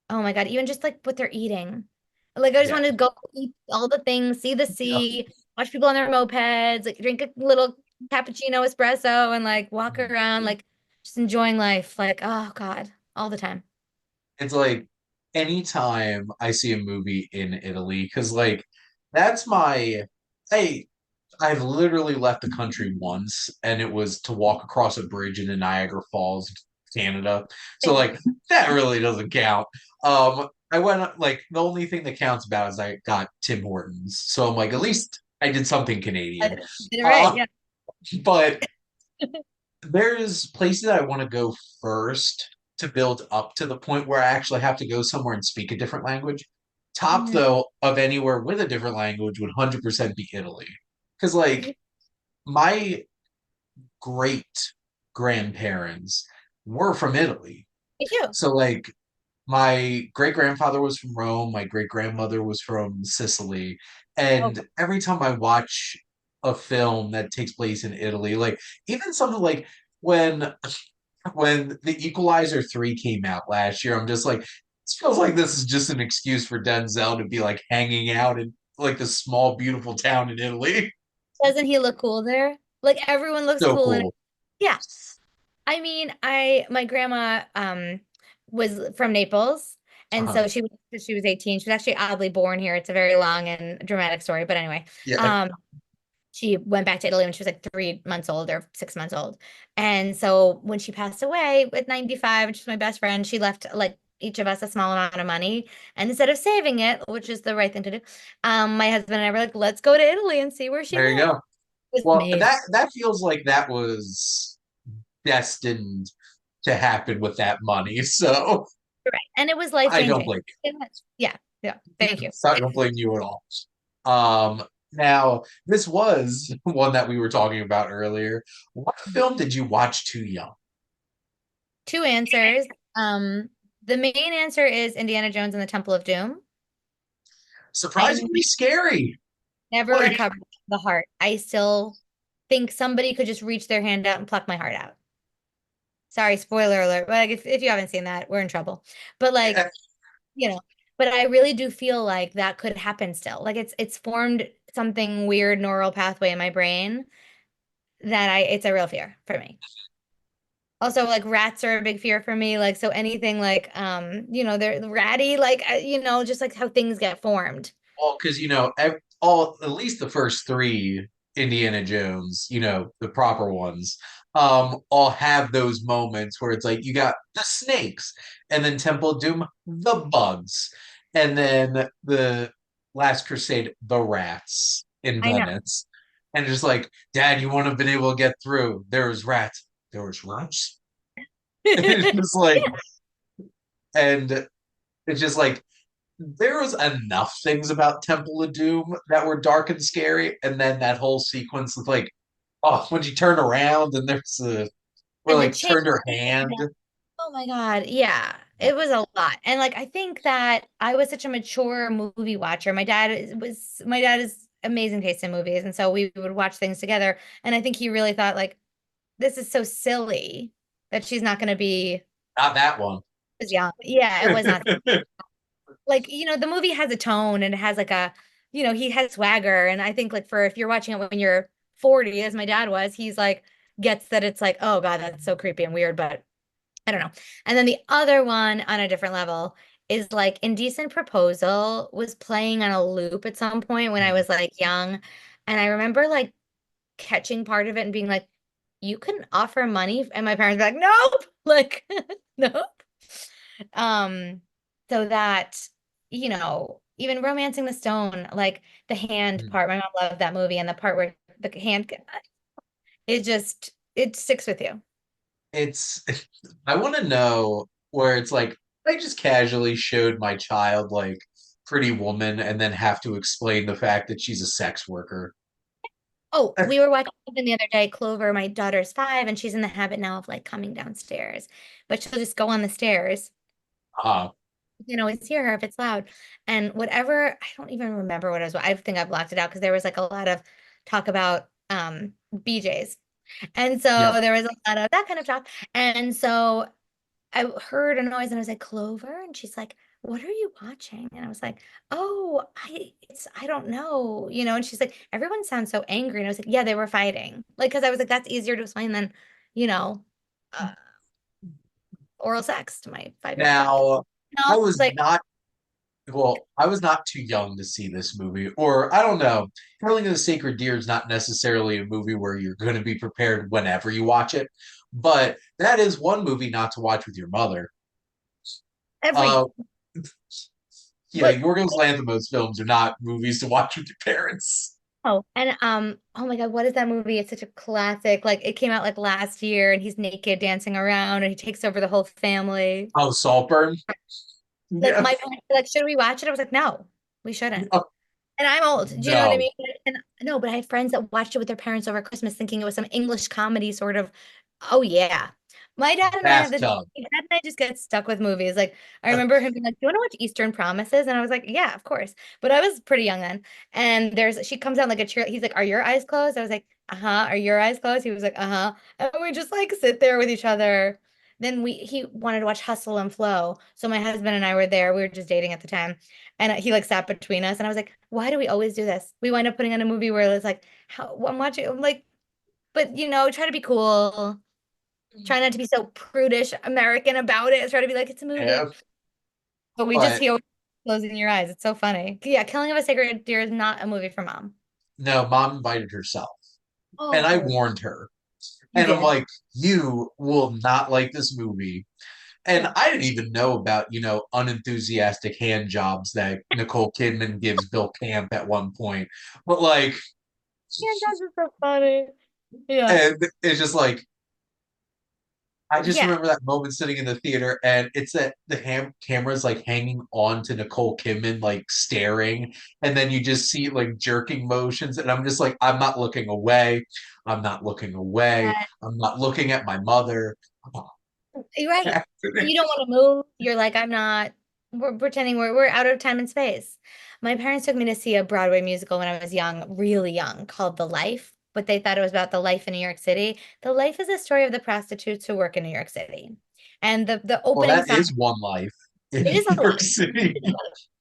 [SPEAKER 1] oh my God, even just like what they're eating. Like I just
[SPEAKER 2] Yeah.
[SPEAKER 1] want to go eat all the things, see the
[SPEAKER 2] Yeah.
[SPEAKER 1] sea, watch people on their mopeds, like drink a little cappuccino espresso and like walk around, like just enjoying life. Like, oh God, all the time.
[SPEAKER 2] It's like anytime I see a movie in Italy, because like that's my hey, I've literally left the country once, and it was to walk across a bridge into Niagara Falls, Canada. So like that really doesn't count. I went like the only thing that counts about is I got Tim Hortons. So I'm like, at least I did something
[SPEAKER 1] I
[SPEAKER 2] Canadian.
[SPEAKER 1] did it right,
[SPEAKER 2] Uh,
[SPEAKER 1] yeah.
[SPEAKER 2] but there's places I want to go first to build up to the point where I actually have to go somewhere and speak a different language. Top
[SPEAKER 1] Mhm.
[SPEAKER 2] though of anywhere with a different language would 100% be Italy. Because like my great grandparents were from Italy.
[SPEAKER 1] Me too.
[SPEAKER 2] So like my great grandfather was from Rome, my great grandmother was from Sicily,
[SPEAKER 1] Oh,
[SPEAKER 2] and every time I watch a film that takes place in Italy, like even something like when when The Equalizer 3 came out last year, I'm just like, this feels like this is just an excuse for Denzel to be like hanging out in like this small, beautiful town in Italy.
[SPEAKER 1] doesn't he look cool there? Like everyone looks
[SPEAKER 2] So
[SPEAKER 1] cool in it.
[SPEAKER 2] cool.
[SPEAKER 1] Yeah. I mean, I my grandma was from Naples, and
[SPEAKER 2] Uh-huh.
[SPEAKER 1] so she was 18. She was actually oddly born here. It's a very long and dramatic story, but anyway,
[SPEAKER 2] Yeah.
[SPEAKER 1] um she went back to Italy when she was like 3 months old or 6 months old. And so when she passed away at 95, and she's my best friend, she left like each of us a small amount of money. And instead of saving it, which is the right thing to do, my husband and I were like, let's go to Italy and see where she
[SPEAKER 2] There you
[SPEAKER 1] lived.
[SPEAKER 2] go.
[SPEAKER 1] It was
[SPEAKER 2] Well,
[SPEAKER 1] amazing.
[SPEAKER 2] that feels like that was destined. to happen with that money. So
[SPEAKER 1] Right. And it was
[SPEAKER 2] I don't
[SPEAKER 1] life-changing.
[SPEAKER 2] blame
[SPEAKER 1] Yeah. Yeah. Thank you.
[SPEAKER 2] you. I don't blame you at all. Now this was one that we were talking about earlier. What film did you watch too young?
[SPEAKER 1] Two answers. Um, the main answer is Indiana Jones and the Temple of Doom. I
[SPEAKER 2] Surprisingly scary.
[SPEAKER 1] never
[SPEAKER 2] Like,
[SPEAKER 1] recovered the heart. I still think somebody could just reach their hand out and pluck my heart out. Sorry, spoiler alert. Like if you haven't seen that, we're in trouble. But like, you know, but I really do feel like that could happen still. Like it's formed something weird neural pathway in my brain that I it's a real fear for me. Also, like rats are a big fear for me. Like so anything like they're ratty, like just like how things get formed.
[SPEAKER 2] well, because all at least the first three Indiana Jones, the proper ones, all have those moments where it's like you got the snakes, and then Temple of Doom, the bugs, and then the Last Crusade, the rats in
[SPEAKER 1] I know.
[SPEAKER 2] Venice, and just like, Dad, you wouldn't have been able to get through. There was rats. There was rats. And it's just like, and it's just like there was enough things about Temple of Doom that were dark and scary, and then that whole sequence of like, oh, when she turned around and there's a where
[SPEAKER 1] And the
[SPEAKER 2] like
[SPEAKER 1] chain.
[SPEAKER 2] turned her hand.
[SPEAKER 1] Oh my God. Yeah. It was a lot. And like I think that I was such a mature movie watcher. My dad is amazing taste in movies. And so we would watch things together. And I think he really thought like this is so silly that she's not gonna be
[SPEAKER 2] Not that one.
[SPEAKER 1] as young. Yeah, it was not like, the movie has a tone and it has like he has swagger. And I think like for if you're watching it when you're 40, as my dad was, he's like gets that it's like, oh God, that's so creepy and weird, but I don't know. And then the other one on a different level is like Indecent Proposal was playing on a loop at some point when I was like young. And I remember like catching part of it and being like, you can offer money. And my parents were like, nope, like, nope. Um, so that, even Romancing the Stone, like the hand part, my mom loved that movie and the part where the hand, it sticks with you.
[SPEAKER 2] It's I want to know where it's like I just casually showed my child like Pretty Woman and then have to explain the fact that she's a sex worker.
[SPEAKER 1] Oh, we were watching something the other day. Clover, my daughter's 5, and she's in the habit now of like coming downstairs, but she'll just go on the stairs.
[SPEAKER 2] Uh,
[SPEAKER 1] You can always hear her if it's loud. And whatever, I don't even remember what it was. I think I blocked it out because there was like a lot of talk about BJ's. And so
[SPEAKER 2] yeah.
[SPEAKER 1] there was a lot of that kind of talk. And so I heard a noise and I was like, Clover. And she's like, what are you watching? And I was like, oh, I don't know, and she's like, everyone sounds so angry. And I was like, yeah, they were fighting. Like, because I was like, that's easier to explain than, you know, uh, oral sex to my 5-year-old son.
[SPEAKER 2] Now,
[SPEAKER 1] No,
[SPEAKER 2] I was
[SPEAKER 1] like,
[SPEAKER 2] not I was not too young to see this movie, or I don't know. Killing of the Sacred Deer is not necessarily a movie where you're going to be prepared whenever you watch it, but that is one movie not to watch with your mother. Uh,
[SPEAKER 1] every, but
[SPEAKER 2] Yorgos Lanthimos films are not movies to watch with your parents.
[SPEAKER 1] oh, and oh my God, what is that movie? It's such a classic. Like it came out like last year and he's naked dancing around and he takes over the whole family.
[SPEAKER 2] Oh, Saltburn.
[SPEAKER 1] Like
[SPEAKER 2] Yeah.
[SPEAKER 1] my parents were like, should we watch it? I was like, no, we shouldn't. And I'm old. Do you know what I
[SPEAKER 2] No,
[SPEAKER 1] mean? And no, but I have friends that watched it with their parents over Christmas thinking it was some English comedy sort of. Oh yeah.
[SPEAKER 2] bathtub.
[SPEAKER 1] My dad and I just get stuck with movies. Like I remember him being like, "Do you want to watch Eastern Promises?" And I was like, "Yeah, of course." But I was pretty young then. And she comes out like a cheer. He's like, "Are your eyes closed?" I was like, "Uh-huh." "Are your eyes closed?" He was like, "Uh-huh." And we just like sit there with each other. Then he wanted to watch Hustle and Flow. So my husband and I were there. We were just dating at the time. And he like sat between us, and I was like, "Why do we always do this?" We wind up putting on a movie where it's like, "How I'm watching." I'm like, but try to be cool. Try not to be so prudish American about it. Try to be like, it's a
[SPEAKER 2] Yeah,
[SPEAKER 1] movie. But we just
[SPEAKER 2] but
[SPEAKER 1] he always closing your eyes. It's so funny. Yeah, Killing of a Sacred Deer is not a movie for mom.
[SPEAKER 2] no, mom invited herself, and I
[SPEAKER 1] Oh,
[SPEAKER 2] warned her,
[SPEAKER 1] you
[SPEAKER 2] and I'm
[SPEAKER 1] did.
[SPEAKER 2] like, you will not like this movie. And
[SPEAKER 1] Yeah.
[SPEAKER 2] I didn't even know about, unenthusiastic hand jobs that Nicole Kidman gives Bill Camp at one point. But like,
[SPEAKER 1] Yeah, that's just so funny. Yeah.
[SPEAKER 2] and it's just like, I just
[SPEAKER 1] Yeah.
[SPEAKER 2] remember that moment sitting in the theater, and it's that the camera's like hanging on to Nicole Kidman, like staring, and then you just see like jerking motions, and I'm just like, I'm not looking away, I'm not looking away, I'm not looking at my mother.
[SPEAKER 1] You're right. And you don't want to move. You're like, I'm not, we're pretending we're out of time and space. My parents took me to see a Broadway musical when I was young, really young, called The Life, but they thought it was about the life in New York City. The Life is a story of the prostitutes who work in New York City. And the
[SPEAKER 2] Well,
[SPEAKER 1] opening
[SPEAKER 2] that
[SPEAKER 1] song,
[SPEAKER 2] is one life in
[SPEAKER 1] it is
[SPEAKER 2] New
[SPEAKER 1] a
[SPEAKER 2] York
[SPEAKER 1] life.
[SPEAKER 2] City.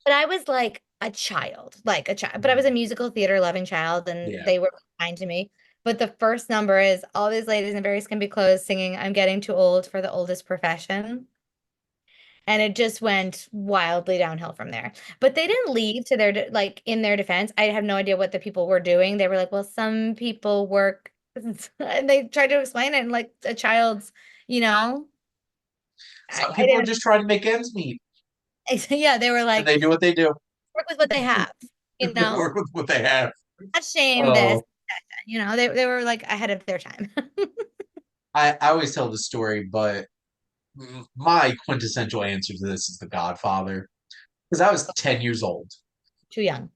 [SPEAKER 1] But I was like a child, but I was a musical theater loving child and
[SPEAKER 2] Yeah.
[SPEAKER 1] they were kind to me. But the first number is all these ladies in very skimpy clothes singing, I'm getting too old for the oldest profession. And it just went wildly downhill from there. But they didn't leave to like in their defense. I have no idea what the people were doing. They were like, well, some people work and they tried to explain it in like a child's, you know,
[SPEAKER 2] Some
[SPEAKER 1] I
[SPEAKER 2] people are just trying to make ends meet,
[SPEAKER 1] didn't, yeah, they were
[SPEAKER 2] and
[SPEAKER 1] like,
[SPEAKER 2] they do what they do.
[SPEAKER 1] work with what they have, you
[SPEAKER 2] They
[SPEAKER 1] know,
[SPEAKER 2] work with what they have.
[SPEAKER 1] not shame this,
[SPEAKER 2] Oh,
[SPEAKER 1] they were like ahead of their time.
[SPEAKER 2] I always tell the story, but my quintessential answer to this is The Godfather, because I was 10 years old,
[SPEAKER 1] Too young.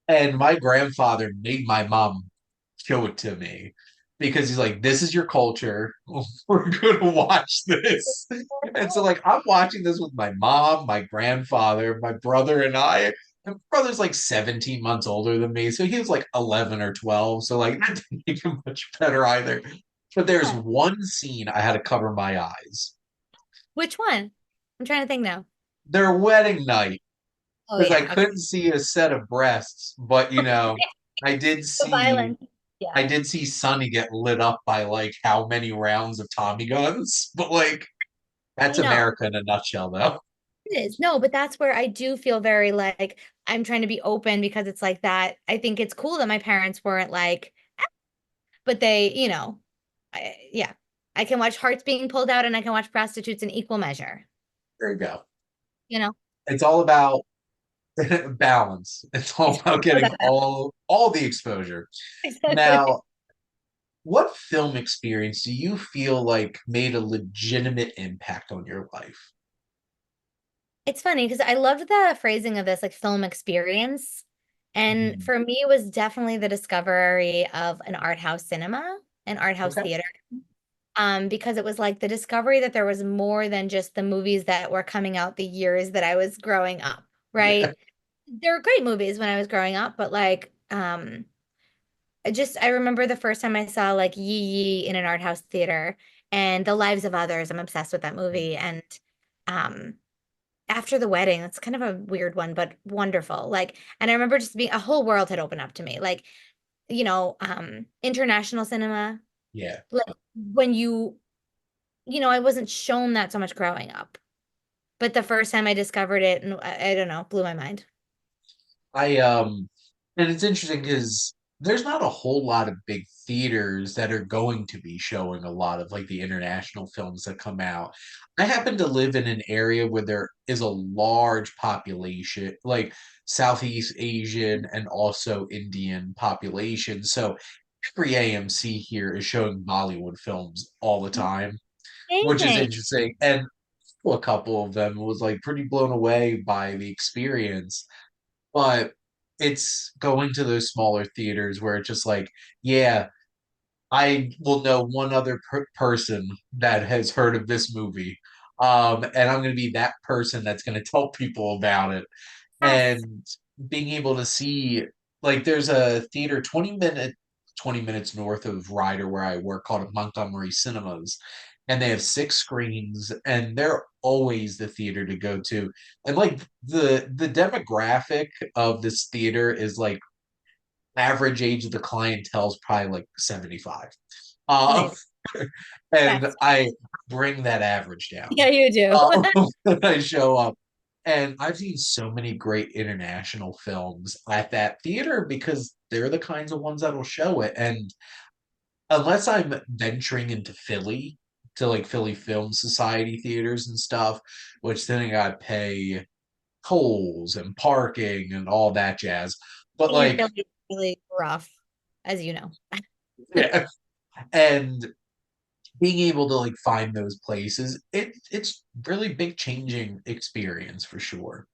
[SPEAKER 2] and my grandfather made my mom show it to me because he's like, "This is your culture. We're gonna watch this." And so, like, I'm watching this with my mom, my grandfather, my brother, and I. And my brother's like 17 months older than me, so he was like 11 or 12. So, like, that didn't make him much better either. But there's
[SPEAKER 1] Yeah.
[SPEAKER 2] one scene I had to cover my eyes.
[SPEAKER 1] Which one? I'm trying to think now.
[SPEAKER 2] Their wedding night,
[SPEAKER 1] Oh
[SPEAKER 2] because I
[SPEAKER 1] yeah, okay.
[SPEAKER 2] couldn't see a set of breasts, but I did
[SPEAKER 1] The
[SPEAKER 2] see
[SPEAKER 1] violence.
[SPEAKER 2] I
[SPEAKER 1] Yeah.
[SPEAKER 2] did see Sonny get lit up by like how many rounds of Tommy guns, but like that's
[SPEAKER 1] I know.
[SPEAKER 2] America in a nutshell, though.
[SPEAKER 1] It is. No, but that's where I do feel very like I'm trying to be open because it's like that. I think it's cool that my parents weren't like, but they, yeah. I can watch hearts being pulled out and I can watch prostitutes in equal measure,
[SPEAKER 2] There you go.
[SPEAKER 1] you know?
[SPEAKER 2] It's all about balance. It's all
[SPEAKER 1] It's
[SPEAKER 2] about
[SPEAKER 1] all
[SPEAKER 2] getting
[SPEAKER 1] about that.
[SPEAKER 2] all the exposure.
[SPEAKER 1] Exactly.
[SPEAKER 2] Now, what film experience do you feel like made a legitimate impact on your life?
[SPEAKER 1] It's funny because I loved the phrasing of this like film experience. And
[SPEAKER 2] Mhm.
[SPEAKER 1] for me, it was definitely the discovery of an art house cinema, an art house
[SPEAKER 2] Okay.
[SPEAKER 1] theater. Because it was like the discovery that there was more than just the movies that were coming out the years that I was growing up,
[SPEAKER 2] Yeah.
[SPEAKER 1] right? There were great movies when I was growing up, but like I remember the first time I saw like Yee Yee in an art house theater and The Lives of Others. I'm obsessed with that movie. And um After the Wedding, that's kind of a weird one, but wonderful. Like, and I remember just being a whole world had opened up to me. Like, international cinema.
[SPEAKER 2] Yeah.
[SPEAKER 1] Like when I wasn't shown that so much growing up. But the first time I discovered it, and I don't know, blew my mind.
[SPEAKER 2] I and it's interesting because there's not a whole lot of big theaters that are going to be showing a lot of like the international films that come out. I happen to live in an area where there is a large population, like Southeast Asian and also Indian population. So every AMC here is showing Bollywood films all the time, which is
[SPEAKER 1] Amazing.
[SPEAKER 2] interesting. And a couple of them was like pretty blown away by the experience, but it's going to those smaller theaters where it's just like, yeah, I will know one other person that has heard of this movie. And I'm going to be that person that's going to tell people about it.
[SPEAKER 1] Yes.
[SPEAKER 2] And being able to see, like, there's a theater 20 minutes north of Ryder where I work called Montgomery Cinemas. And they have six screens, and they're always the theater to go to. And like the demographic of this theater is like average age of the clientele is probably like 75. Uh,
[SPEAKER 1] Amazing.
[SPEAKER 2] and
[SPEAKER 1] Yes.
[SPEAKER 2] I bring that average down
[SPEAKER 1] Yeah, you do.
[SPEAKER 2] uh, when I show up. And I've seen so many great international films at that theater because they're the kinds of ones that'll show it. And unless I'm venturing into Philly to like Philly Film Society theaters and stuff, which then I gotta pay tolls and parking and all that jazz. But
[SPEAKER 1] Being in
[SPEAKER 2] like,
[SPEAKER 1] Philly is really rough, as you know.
[SPEAKER 2] yeah, and being able to like find those places, it's really big changing experience for sure.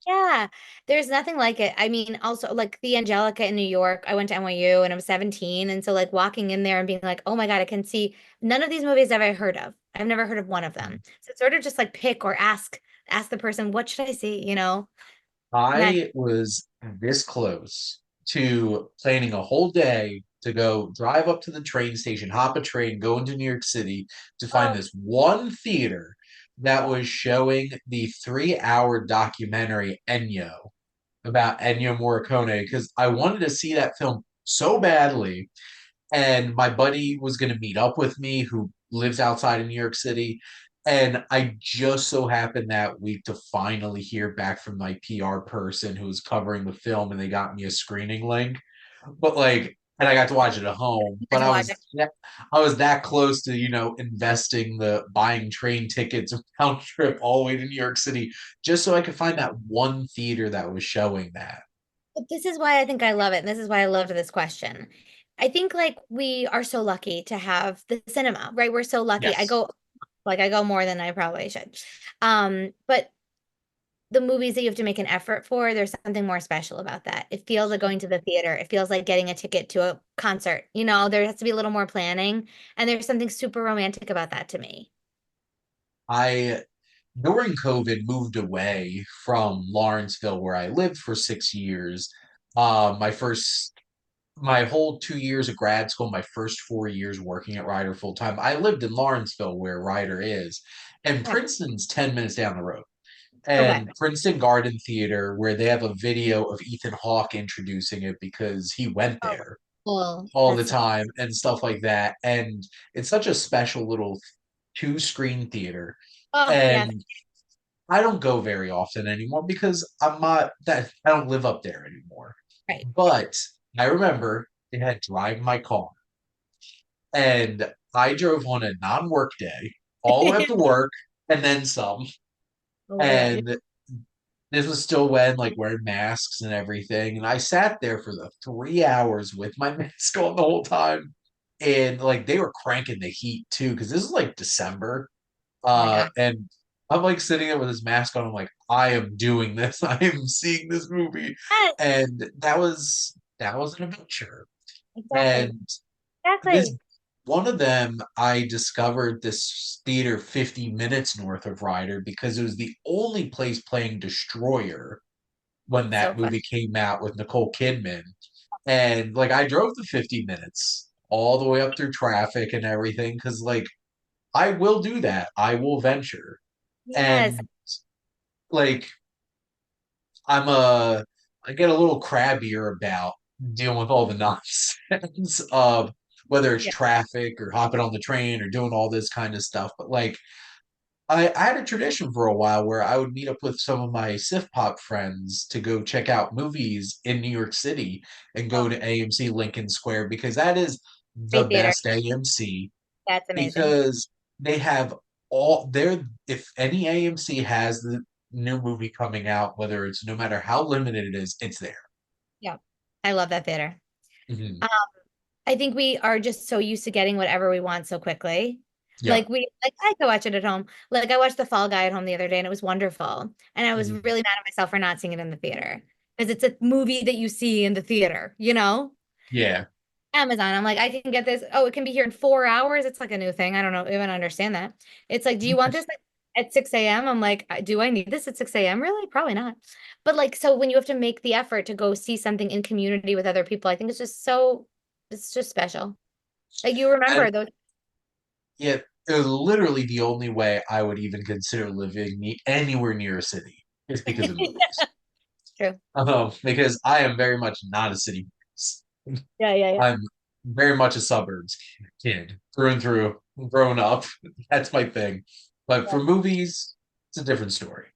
[SPEAKER 1] Yeah, there's nothing like it. I mean, also like the Angelica in New York, I went to NYU and I was 17. And so like walking in there and being like, oh my God, I can see none of these movies have I heard of. I've never heard of one of them. So it's sort of just like pick or ask the person, what should I see? You know? And
[SPEAKER 2] I was this close to planning a whole day to go drive up to the train station, hop a train, go into New York City to find
[SPEAKER 1] oh,
[SPEAKER 2] this one theater that was showing the 3 hour documentary Ennio about Ennio Morricone because I wanted to see that film so badly, and my buddy was going to meet up with me who lives outside of New York City. And I just so happened that week to finally hear back from my PR person who was covering the film, and they got me a screening link. But like, and I got to watch it at home.
[SPEAKER 1] I
[SPEAKER 2] But
[SPEAKER 1] to watch it.
[SPEAKER 2] I was that close to investing the buying train tickets round trip all the way to New York City just so I could find that one theater that was showing that.
[SPEAKER 1] But this is why I think I love it. And this is why I loved this question. I think like we are so lucky to have the cinema, right? We're so lucky.
[SPEAKER 2] Yes.
[SPEAKER 1] I go more than I probably should. But the movies that you have to make an effort for, there's something more special about that. It feels like going to the theater. It feels like getting a ticket to a concert. You know, there has to be a little more planning, and there's something super romantic about that to me.
[SPEAKER 2] I during COVID moved away from Lawrenceville where I lived for 6 years. My whole 2 years of grad school, my first 4 years working at Ryder full time, I lived in Lawrenceville where Ryder is, and
[SPEAKER 1] Okay.
[SPEAKER 2] Princeton's 10 minutes down the road.
[SPEAKER 1] Okay.
[SPEAKER 2] And Princeton Garden Theater, where they have a video of Ethan Hawke introducing it because he went
[SPEAKER 1] Oh,
[SPEAKER 2] there
[SPEAKER 1] cool.
[SPEAKER 2] all the
[SPEAKER 1] That's so
[SPEAKER 2] time and stuff like that. And it's such a special little two-screen theater.
[SPEAKER 1] oh yeah,
[SPEAKER 2] And I don't go very often anymore because I'm not that I don't live up there anymore.
[SPEAKER 1] right.
[SPEAKER 2] But I remember they had drive my car and I drove on a non-work day all the way up to work and then some.
[SPEAKER 1] Oh my God.
[SPEAKER 2] And this was still when like wearing masks and everything. And I sat there for the 3 hours with my mask on the whole time. And like they were cranking the heat too, because this is like December.
[SPEAKER 1] Oh my God.
[SPEAKER 2] And I'm like sitting there with his mask on. I'm like, I am doing this. I am seeing this movie,
[SPEAKER 1] Yes,
[SPEAKER 2] and that was an adventure.
[SPEAKER 1] exactly.
[SPEAKER 2] And this
[SPEAKER 1] Exactly.
[SPEAKER 2] one of them, I discovered this theater 50 minutes north of Ryder because it was the only place playing Destroyer when
[SPEAKER 1] So
[SPEAKER 2] that
[SPEAKER 1] fun.
[SPEAKER 2] movie came out with Nicole Kidman. And like I drove the 50 minutes all the way up through traffic and everything because like I will do that. I will venture.
[SPEAKER 1] Yes.
[SPEAKER 2] And like I'm a I get a little crabbier about dealing with all the nonsense of whether it's
[SPEAKER 1] Yeah.
[SPEAKER 2] traffic or hopping on the train or doing all this kind of stuff. But like I had a tradition for a while where I would meet up with some of my Sif Pop friends to go check out movies in New York City and
[SPEAKER 1] Oh,
[SPEAKER 2] go to AMC Lincoln Square because that is the
[SPEAKER 1] great theater.
[SPEAKER 2] best AMC
[SPEAKER 1] That's amazing.
[SPEAKER 2] because they have all their if any AMC has the new movie coming out, whether it's no matter how limited it is, it's there.
[SPEAKER 1] Yeah. I love that theater.
[SPEAKER 2] Mhm.
[SPEAKER 1] Um, I think we are just so used to getting whatever we want so quickly.
[SPEAKER 2] Yep.
[SPEAKER 1] Like I could watch it at home. Like I watched The Fall Guy at home the other day and it was wonderful. And I was
[SPEAKER 2] Mhm.
[SPEAKER 1] really mad at myself for not seeing it in the theater. Because it's a movie that you see in the theater, you know?
[SPEAKER 2] Yeah.
[SPEAKER 1] Amazon. I'm like, I can get this. Oh, it can be here in 4 hours. It's like a new thing. I don't know even understand that. It's like, do you want this at 6 a.m.? I'm like, do I need this at 6 a.m.? Really? Probably not. But like, so when you have to make the effort to go see something in community with other people, I think it's just special. Like you
[SPEAKER 2] And
[SPEAKER 1] remember those.
[SPEAKER 2] yeah, it was literally the only way I would even consider living anywhere near a city is because of movies.
[SPEAKER 1] True.
[SPEAKER 2] Because I am very much not a city person.
[SPEAKER 1] Yeah, yeah, yeah.
[SPEAKER 2] I'm very much a suburbs kid through and through, grown up. That's my thing. But
[SPEAKER 1] Yeah.
[SPEAKER 2] for movies, it's a different story.